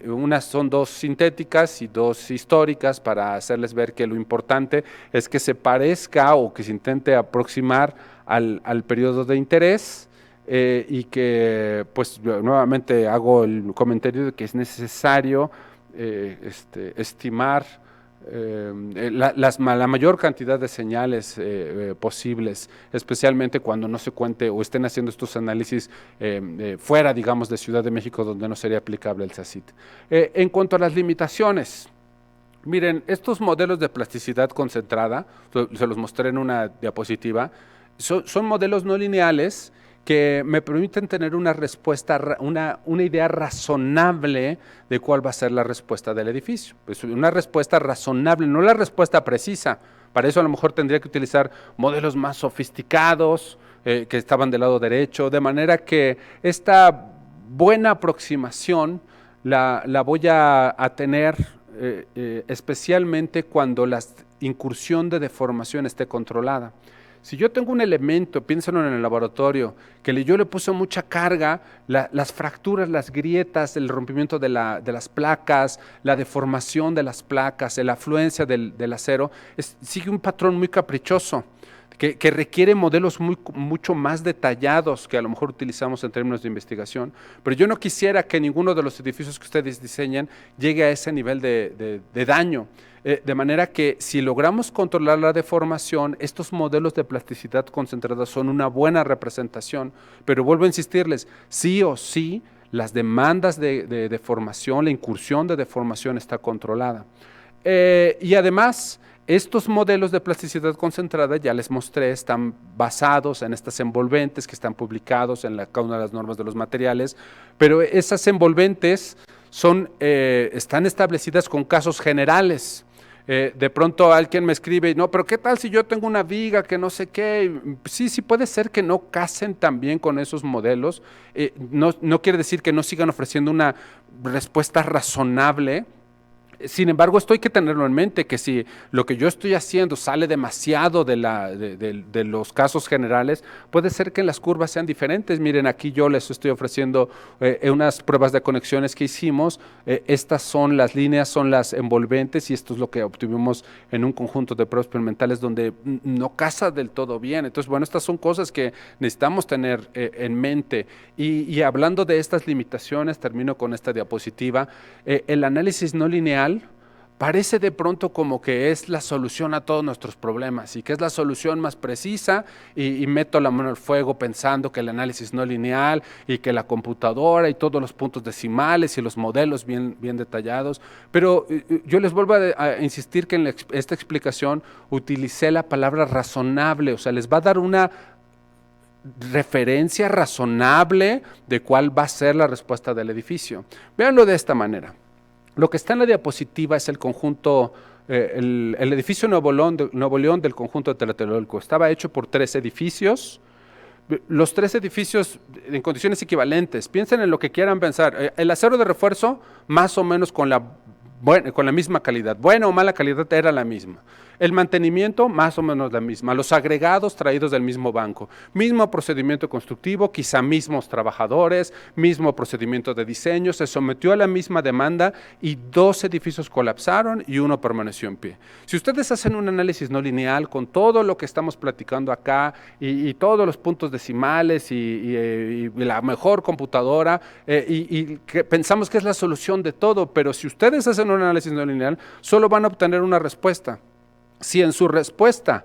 S2: unas son dos sintéticas y dos históricas, para hacerles ver que lo importante es que se parezca o que se intente aproximar al periodo de interés, y que pues nuevamente hago el comentario de que es necesario estimar la mayor cantidad de señales posibles, especialmente cuando no se cuente o estén haciendo estos análisis fuera, digamos, de Ciudad de México, donde no sería aplicable el SACID. En cuanto a las limitaciones, miren, estos modelos de plasticidad concentrada, se los mostré en una diapositiva, son modelos no lineales que me permiten tener una respuesta, una idea razonable de cuál va a ser la respuesta del edificio. Pues una respuesta razonable, no la respuesta precisa. Para eso a lo mejor tendría que utilizar modelos más sofisticados, que estaban del lado derecho, de manera que esta buena aproximación la voy a tener especialmente cuando la incursión de deformación esté controlada. Si yo tengo un elemento, piénsenlo en el laboratorio, que yo le puse mucha carga, las fracturas, las grietas, el rompimiento de las placas, la deformación de las placas, la afluencia del acero, sigue un patrón muy caprichoso, que requiere modelos mucho más detallados que a lo mejor utilizamos en términos de investigación. Pero yo no quisiera que ninguno de los edificios que ustedes diseñan llegue a ese nivel de daño. De manera que si logramos controlar la deformación, estos modelos de plasticidad concentrada son una buena representación. Pero vuelvo a insistirles, sí o sí, las demandas de deformación, la incursión de deformación está controlada. Y además, estos modelos de plasticidad concentrada, ya les mostré, están basados en estas envolventes que están publicados en cada una de las normas de los materiales, pero esas envolventes están establecidas con casos generales. De pronto alguien me escribe, no, pero ¿qué tal si yo tengo una viga que no sé qué? Sí puede ser que no casen tan bien con esos modelos. No quiere decir que no sigan ofreciendo una respuesta razonable, Sin embargo, esto hay que tenerlo en mente, que si lo que yo estoy haciendo sale demasiado de los casos generales, puede ser que las curvas sean diferentes. Miren, aquí yo les estoy ofreciendo unas pruebas de conexiones que hicimos. Estas son las líneas, son las envolventes, y esto es lo que obtuvimos en un conjunto de pruebas experimentales donde no casa del todo bien. Entonces, bueno, estas son cosas que necesitamos tener en mente. Y hablando de estas limitaciones, termino con esta diapositiva. El análisis no lineal parece de pronto como que es la solución a todos nuestros problemas y que es la solución más precisa, y meto la mano al fuego pensando que el análisis no lineal y que la computadora y todos los puntos decimales y los modelos bien detallados, pero yo les vuelvo a insistir que en esta explicación utilicé la palabra razonable, o sea, les va a dar una referencia razonable de cuál va a ser la respuesta del edificio. Véanlo de esta manera. Lo que está en la diapositiva es el conjunto, el edificio Nuevo León del conjunto de Tlatelolco. Estaba hecho por 3 edificios, los 3 edificios en condiciones equivalentes. Piensen en lo que quieran pensar. El acero de refuerzo, más o menos con la misma calidad, buena o mala calidad, era la misma. El mantenimiento, más o menos la misma. Los agregados traídos del mismo banco. Mismo procedimiento constructivo, quizá mismos trabajadores, mismo procedimiento de diseño. Se sometió a la misma demanda y 2 edificios colapsaron y 1 permaneció en pie. Si ustedes hacen un análisis no lineal con todo lo que estamos platicando acá y todos los puntos decimales y la mejor computadora y que pensamos que es la solución de todo, pero si ustedes hacen un análisis no lineal, solo van a obtener una respuesta. Si en su respuesta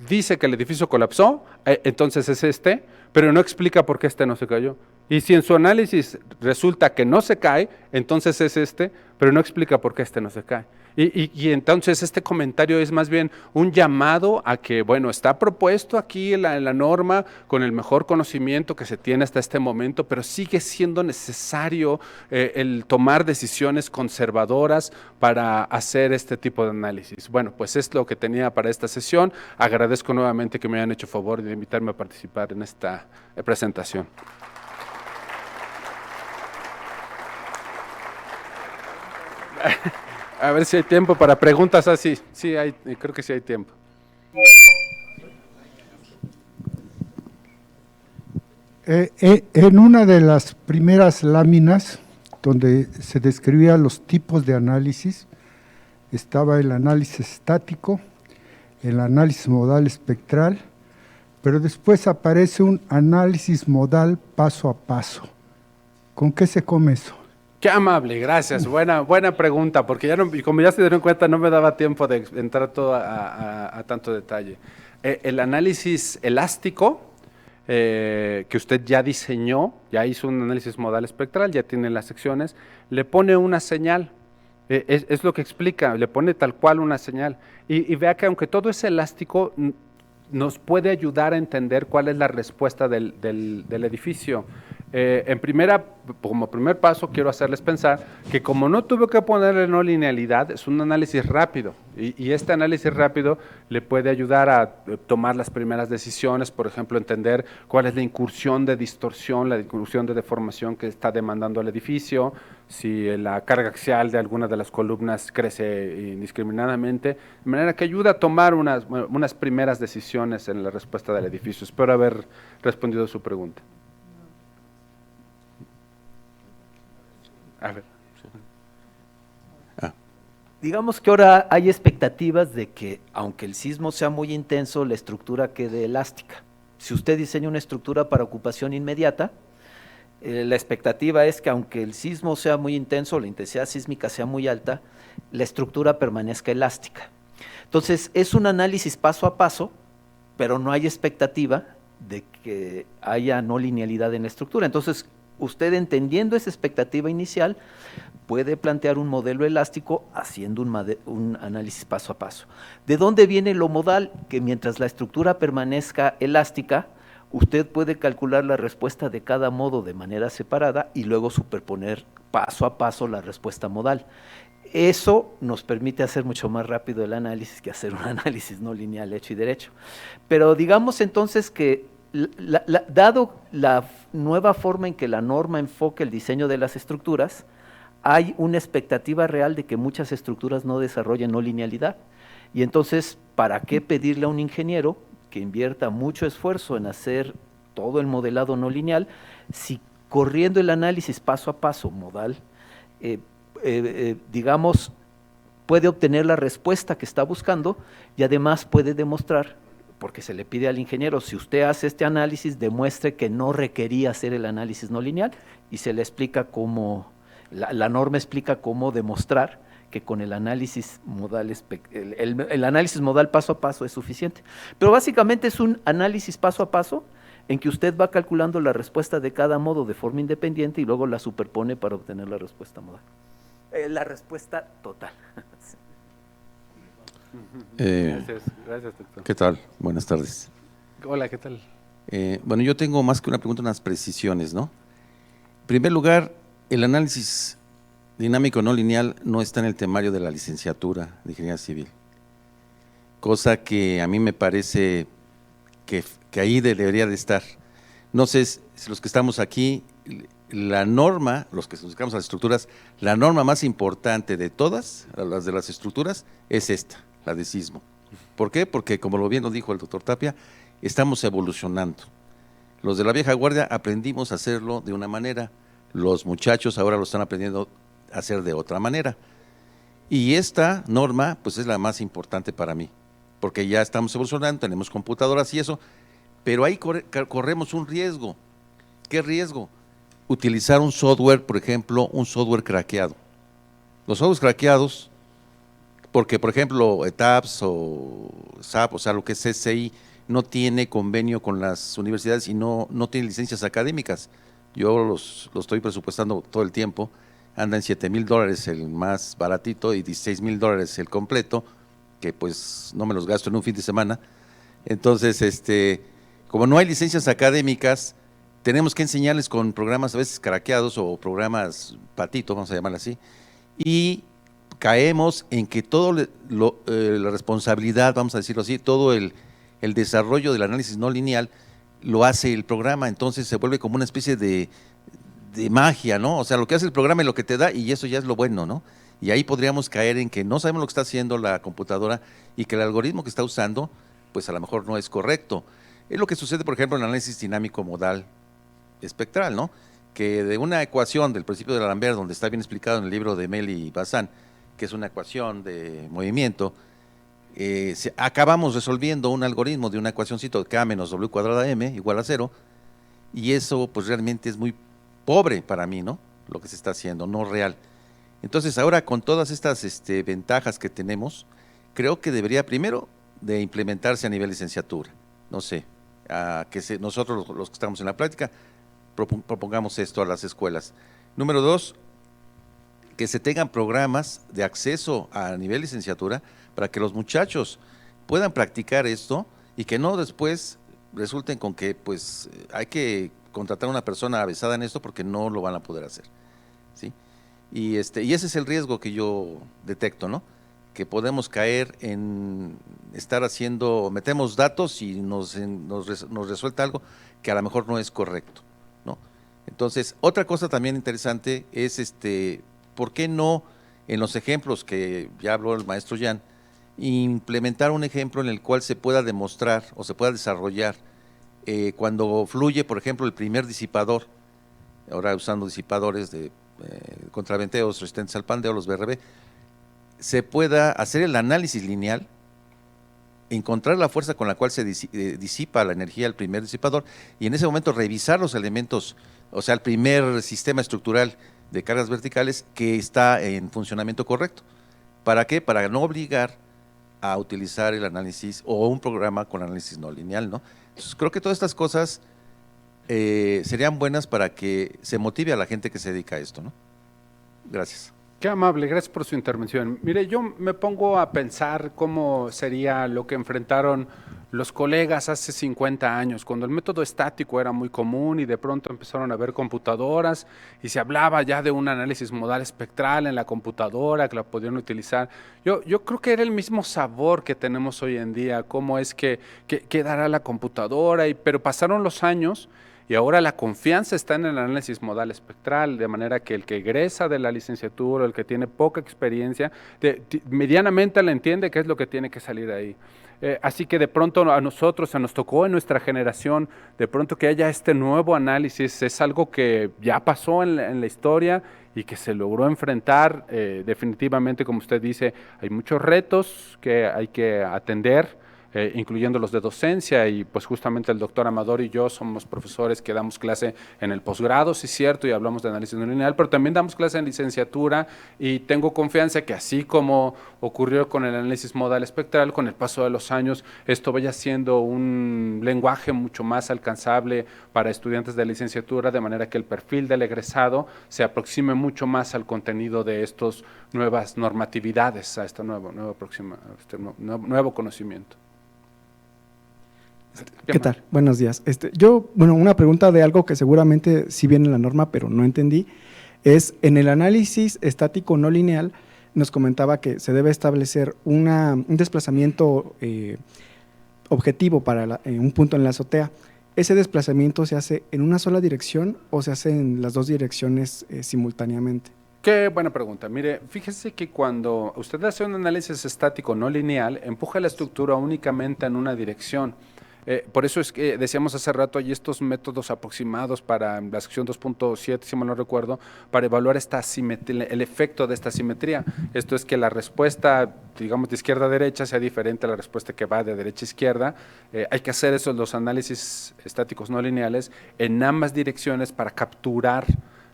S2: dice que el edificio colapsó, entonces es este, pero no explica por qué este no se cayó. Y si en su análisis resulta que no se cae, entonces es este, pero no explica por qué este no se cae. Y entonces este comentario es más bien un llamado a que, bueno, está propuesto aquí en la norma con el mejor conocimiento que se tiene hasta este momento, pero sigue siendo necesario el tomar decisiones conservadoras para hacer este tipo de análisis. Bueno, pues es lo que tenía para esta sesión. Agradezco nuevamente que me hayan hecho favor de invitarme a participar en esta presentación. A ver si hay tiempo para preguntas así. Sí, creo que sí hay tiempo.
S3: En una de las primeras láminas donde se describían los tipos de análisis, estaba el análisis estático, el análisis modal espectral, pero después aparece un análisis modal paso a paso. ¿Con qué se come eso?
S2: Qué amable, gracias. Buena pregunta, porque ya no, como ya se dieron cuenta, no me daba tiempo de entrar todo a tanto detalle. El análisis elástico, que usted ya diseñó, ya hizo un análisis modal espectral, ya tiene las secciones, le pone una señal. Es lo que explica, le pone tal cual una señal. Y vea que aunque todo es elástico, nos puede ayudar a entender cuál es la respuesta del edificio. Como primer paso, quiero hacerles pensar que como no tuve que ponerle no linealidad, es un análisis rápido, y este análisis rápido le puede ayudar a tomar las primeras decisiones, por ejemplo, entender cuál es la incursión de distorsión, la incursión de deformación que está demandando el edificio, si la carga axial de alguna de las columnas crece indiscriminadamente, de manera que ayuda a tomar unas primeras decisiones en la respuesta del edificio. Espero haber respondido a su pregunta. A ver.
S1: Digamos que ahora hay expectativas de que, aunque el sismo sea muy intenso, la estructura quede elástica. Si usted diseña una estructura para ocupación inmediata, la expectativa es que aunque el sismo sea muy intenso, la intensidad sísmica sea muy alta, la estructura permanezca elástica. Entonces, es un análisis paso a paso, pero no hay expectativa de que haya no linealidad en la estructura. Entonces, usted, entendiendo esa expectativa inicial, puede plantear un modelo elástico haciendo un análisis paso a paso. ¿De dónde viene lo modal? Que mientras la estructura permanezca elástica, usted puede calcular la respuesta de cada modo de manera separada y luego superponer paso a paso la respuesta modal. Eso nos permite hacer mucho más rápido el análisis que hacer un análisis no lineal hecho y derecho. Pero digamos entonces que, dado la nueva forma en que la norma enfoca el diseño de las estructuras, hay una expectativa real de que muchas estructuras no desarrollen no linealidad. Y entonces, ¿para qué pedirle a un ingeniero que invierta mucho esfuerzo en hacer todo el modelado no lineal si corriendo el análisis paso a paso modal, digamos, puede obtener la respuesta que está buscando y además puede demostrar, porque se le pide al ingeniero, si usted hace este análisis, demuestre que no requería hacer el análisis no lineal y se le explica cómo, la norma explica cómo demostrar que con el análisis modal, el análisis modal paso a paso es suficiente. Pero básicamente es un análisis paso a paso en que usted va calculando la respuesta de cada modo de forma independiente y luego la superpone para obtener la respuesta modal. La respuesta total.
S2: Gracias, doctor.
S4: ¿Qué tal? Buenas tardes.
S2: Hola, ¿qué tal?
S4: Bueno, yo tengo más que una pregunta, unas precisiones, ¿no? En primer lugar, el análisis dinámico no lineal no está en el temario de la licenciatura de Ingeniería Civil, cosa que a mí me parece que ahí debería de estar. No sé si los que estamos aquí, la norma, los que nos dedicamos a las estructuras, la norma más importante de todas, las de las estructuras, es esta, la de sismo. ¿Por qué? Porque, como lo bien lo dijo el doctor Tapia, estamos evolucionando. Los de la vieja guardia aprendimos a hacerlo de una manera, los muchachos ahora lo están aprendiendo a hacer de otra manera. Y esta norma, pues es la más importante para mí, porque ya estamos evolucionando, tenemos computadoras y eso, pero ahí corremos un riesgo. ¿Qué riesgo? Utilizar un software, por ejemplo, un software craqueado. Los softwares craqueados, porque por ejemplo ETAPS o SAP, o sea lo que es CCI, no tiene convenio con las universidades y no tiene licencias académicas. Yo los estoy presupuestando todo el tiempo, anda en $7,000 el más baratito y $16,000 el completo, que pues no me los gasto en un fin de semana. Entonces, como no hay licencias académicas, tenemos que enseñarles con programas a veces craqueados o programas patito, vamos a llamarlo así, y caemos en que todo la responsabilidad, vamos a decirlo así, todo el desarrollo del análisis no lineal lo hace el programa, entonces se vuelve como una especie de magia, ¿no? O sea, lo que hace el programa es lo que te da y eso ya es lo bueno, ¿no? Y ahí podríamos caer en que no sabemos lo que está haciendo la computadora y que el algoritmo que está usando, pues a lo mejor no es correcto. Es lo que sucede, por ejemplo, en el análisis dinámico modal espectral, ¿no? Que de una ecuación del principio de D'Alembert, donde está bien explicado en el libro de Mel y Bazán, que es una ecuación de movimiento, acabamos resolviendo un algoritmo de una ecuacióncito K menos W cuadrada M igual a 0, y eso pues realmente es muy pobre para mí, ¿no? Lo que se está haciendo, no real. Entonces ahora con todas estas ventajas que tenemos, creo que debería primero de implementarse a nivel licenciatura, no sé, nosotros los que estamos en la práctica propongamos esto a las escuelas. Número 2, que se tengan programas de acceso a nivel licenciatura para que los muchachos puedan practicar esto y que no después resulten con que pues hay que contratar a una persona avesada en esto porque no lo van a poder hacer, ¿sí? Y ese es el riesgo que yo detecto, ¿no? Que podemos caer en estar metemos datos y nos resuelta algo que a lo mejor no es correcto, ¿no? Entonces, otra cosa también interesante es ¿por qué no en los ejemplos que ya habló el maestro Jan, implementar un ejemplo en el cual se pueda demostrar o se pueda desarrollar cuando fluye, por ejemplo, el primer disipador, ahora usando disipadores de contraventeos resistentes al pandeo, los BRB, se pueda hacer el análisis lineal, encontrar la fuerza con la cual se disipa la energía del primer disipador y en ese momento revisar los elementos, o sea, el primer sistema estructural de cargas verticales que está en funcionamiento correcto. ¿Para qué? Para no obligar a utilizar el análisis o un programa con análisis no lineal, ¿no? Entonces, creo que todas estas cosas serían buenas para que se motive a la gente que se dedica a esto, ¿no? Gracias.
S2: Qué amable, gracias por su intervención. Mire, yo me pongo a pensar cómo sería lo que enfrentaron los colegas hace 50 años, cuando el método estático era muy común y de pronto empezaron a haber computadoras y se hablaba ya de un análisis modal espectral en la computadora que la podían utilizar. Yo creo que era el mismo sabor que tenemos hoy en día, cómo es que dará la computadora, pero pasaron los años y ahora la confianza está en el análisis modal espectral, de manera que el que egresa de la licenciatura, el que tiene poca experiencia, medianamente le entiende qué es lo que tiene que salir ahí. Así que de pronto a nosotros se nos tocó en nuestra generación, de pronto que haya este nuevo análisis, es algo que ya pasó en la historia y que se logró enfrentar. Definitivamente, como usted dice, hay muchos retos que hay que atender, incluyendo los de docencia, y pues justamente el doctor Amador y yo somos profesores que damos clase en el posgrado, sí es cierto, y hablamos de análisis no lineal, pero también damos clase en licenciatura, y tengo confianza que así como ocurrió con el análisis modal espectral, con el paso de los años, esto vaya siendo un lenguaje mucho más alcanzable para estudiantes de licenciatura, de manera que el perfil del egresado se aproxime mucho más al contenido de estas nuevas normatividades, a este nuevo conocimiento.
S5: ¿Qué tal? Buenos días. Una pregunta de algo que seguramente sí viene en la norma, pero no entendí, es en el análisis estático no lineal, nos comentaba que se debe establecer un desplazamiento objetivo para un punto en la azotea. ¿Ese desplazamiento se hace en una sola dirección o se hace en las dos direcciones simultáneamente?
S2: Qué buena pregunta. Mire, fíjese que cuando usted hace un análisis estático no lineal, empuja la estructura únicamente en una dirección. Por eso es que decíamos hace rato, hay estos métodos aproximados para la sección 2.7, si mal no recuerdo, para evaluar esta simetría, el efecto de esta simetría. Esto es que la respuesta, digamos, de izquierda a derecha sea diferente a la respuesta que va de derecha a izquierda. Hay que hacer eso, los análisis estáticos no lineales, en ambas direcciones para capturar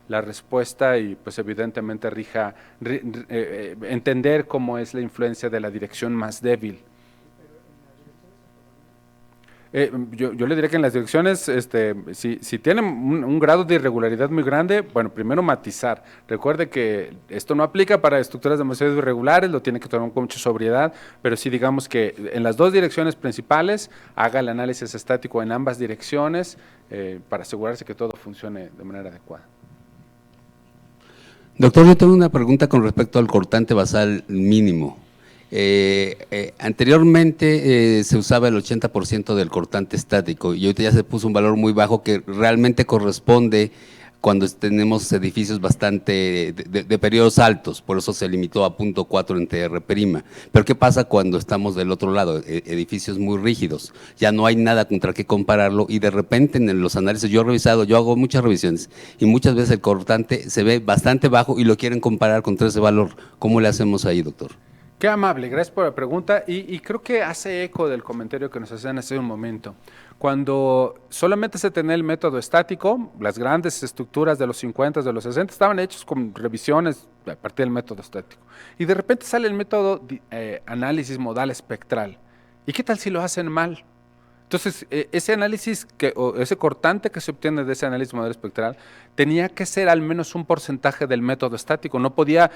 S2: la respuesta y pues evidentemente entender cómo es la influencia de la dirección más débil. Yo le diría que en las direcciones, si tienen un grado de irregularidad muy grande, bueno, primero matizar. Recuerde que esto no aplica para estructuras demasiado irregulares, lo tiene que tomar con mucha sobriedad, pero sí digamos que en las dos direcciones principales haga el análisis estático en ambas direcciones para asegurarse que todo funcione de manera adecuada.
S6: Doctor, yo tengo una pregunta con respecto al cortante basal mínimo. Anteriormente se usaba el 80% del cortante estático y ahorita ya se puso un valor muy bajo que realmente corresponde cuando tenemos edificios bastante de periodos altos, por eso se limitó a 0.4 en TR'. Pero ¿qué pasa cuando estamos del otro lado, edificios muy rígidos? Ya no hay nada contra qué compararlo y de repente en los análisis, yo hago muchas revisiones y muchas veces el cortante se ve bastante bajo y lo quieren comparar contra ese valor. ¿Cómo le hacemos ahí, doctor?
S2: Qué amable, gracias por la pregunta y creo que hace eco del comentario que nos hacían hace un momento. Cuando solamente se tenía el método estático, las grandes estructuras de los 50, de los 60 estaban hechos con revisiones a partir del método estático. Y de repente sale el método análisis modal espectral. ¿Y qué tal si lo hacen mal? Entonces, ese análisis, o ese cortante que se obtiene de ese análisis modal espectral, tenía que ser al menos un porcentaje del método estático. No podía,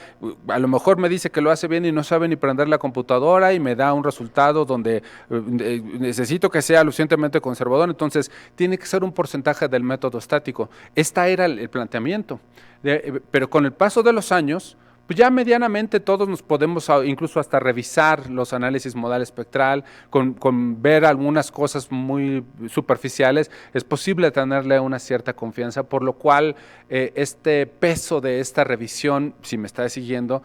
S2: a lo mejor me dice que lo hace bien y no sabe ni prender la computadora y me da un resultado donde necesito que sea lo suficientemente conservador, entonces tiene que ser un porcentaje del método estático. Este era el planteamiento. Pero con el paso de los años, pues ya medianamente todos nos podemos incluso hasta revisar los análisis modal espectral, con ver algunas cosas muy superficiales, es posible tenerle una cierta confianza, por lo cual este peso de esta revisión, si me está siguiendo,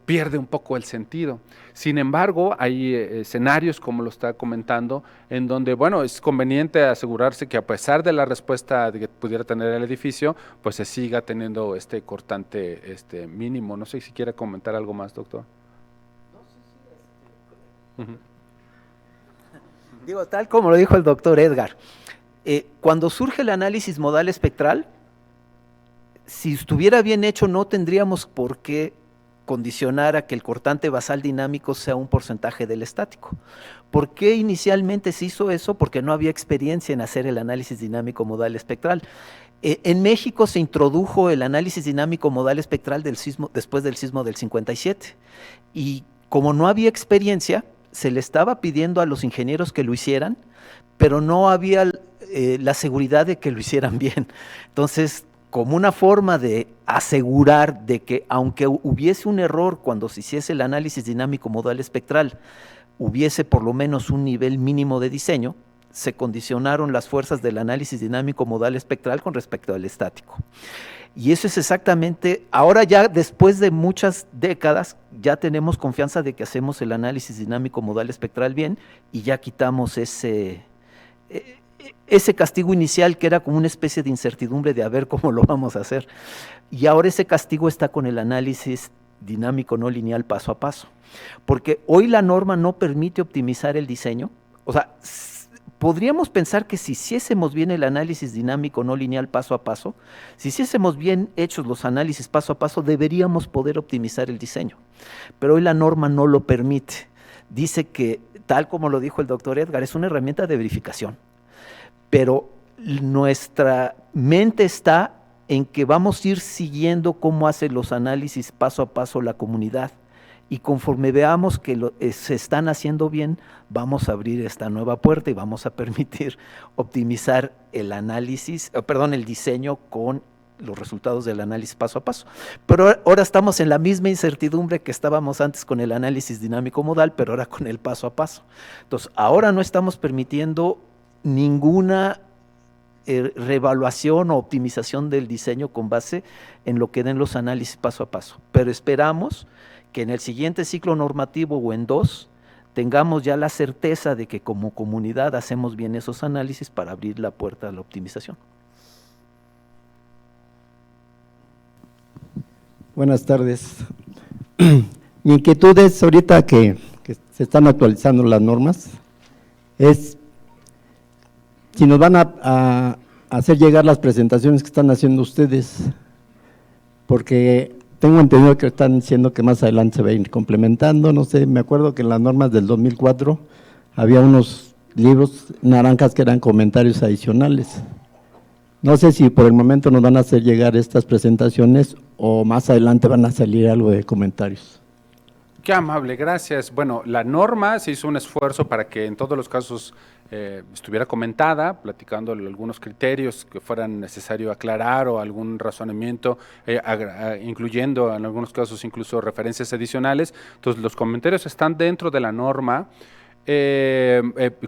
S2: pierde un poco el sentido. Sin embargo, hay escenarios, como lo está comentando, en donde, bueno, es conveniente asegurarse que a pesar de la respuesta que pudiera tener el edificio, pues se siga teniendo este cortante mínimo. No sé si quiere comentar algo más, doctor.
S1: No, sí, Digo, tal como lo dijo el doctor Edgar, cuando surge el análisis modal espectral, si estuviera bien hecho, no tendríamos por qué condicionar a que el cortante basal dinámico sea un porcentaje del estático. ¿Por qué inicialmente se hizo eso? Porque no había experiencia en hacer el análisis dinámico modal espectral. En México se introdujo el análisis dinámico modal espectral después del sismo del 57 y como no había experiencia, se le estaba pidiendo a los ingenieros que lo hicieran, pero no había la seguridad de que lo hicieran bien. Entonces, como una forma de asegurar de que aunque hubiese un error cuando se hiciese el análisis dinámico modal espectral, hubiese por lo menos un nivel mínimo de diseño, se condicionaron las fuerzas del análisis dinámico modal espectral con respecto al estático. Y eso es exactamente, ahora ya después de muchas décadas, ya tenemos confianza de que hacemos el análisis dinámico modal espectral bien y ya quitamos ese castigo inicial que era como una especie de incertidumbre de a ver cómo lo vamos a hacer. Y ahora ese castigo está con el análisis dinámico no lineal paso a paso. Porque hoy la norma no permite optimizar el diseño. O sea, podríamos pensar que si hiciésemos bien el análisis dinámico no lineal paso a paso, si hiciésemos bien hechos los análisis paso a paso, deberíamos poder optimizar el diseño. Pero hoy la norma no lo permite. Dice que, tal como lo dijo el doctor Edgar, es una herramienta de verificación. Pero nuestra mente está en que vamos a ir siguiendo cómo hace los análisis paso a paso la comunidad. Y conforme veamos que se están haciendo bien, vamos a abrir esta nueva puerta y vamos a permitir optimizar el análisis, el diseño con los resultados del análisis paso a paso. Pero ahora estamos en la misma incertidumbre que estábamos antes con el análisis dinámico modal, pero ahora con el paso a paso. Entonces, ahora no estamos permitiendo ninguna reevaluación o optimización del diseño con base en lo que den los análisis paso a paso. Pero esperamos que en el siguiente ciclo normativo o en 2 tengamos ya la certeza de que como comunidad hacemos bien esos análisis para abrir la puerta a la optimización.
S7: Buenas tardes. Mi inquietud es ahorita que se están actualizando las normas, es si nos van a hacer llegar las presentaciones que están haciendo ustedes, porque tengo entendido que están diciendo que más adelante se va a ir complementando, no sé, me acuerdo que en las normas del 2004 había unos libros naranjas que eran comentarios adicionales. No sé si por el momento nos van a hacer llegar estas presentaciones o más adelante van a salir algo de comentarios.
S2: Qué amable, gracias. Bueno, la norma se hizo un esfuerzo para que en todos los casos estuviera comentada, platicando algunos criterios que fueran necesario aclarar o algún razonamiento, incluyendo en algunos casos incluso referencias adicionales. Entonces, los comentarios están dentro de la norma.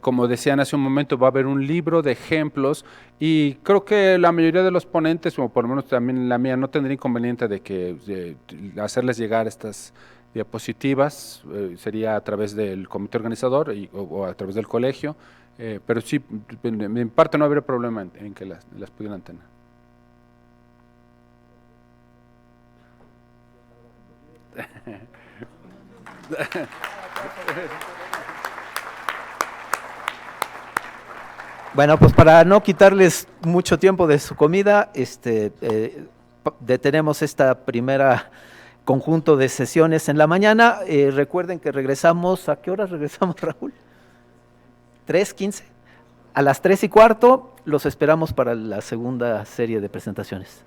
S2: Como decían hace un momento, va a haber un libro de ejemplos y creo que la mayoría de los ponentes, o por lo menos también la mía, no tendría inconveniente de hacerles llegar estas diapositivas, sería a través del comité organizador o a través del colegio, pero sí, en mi parte no habría problema en que las pudieran tener.
S1: Bueno, pues para no quitarles mucho tiempo de su comida, detenemos esta primera conjunto de sesiones en la mañana. Recuerden que regresamos, ¿a qué hora regresamos, Raúl? 3:15. A las 3:15 los esperamos para la segunda serie de presentaciones.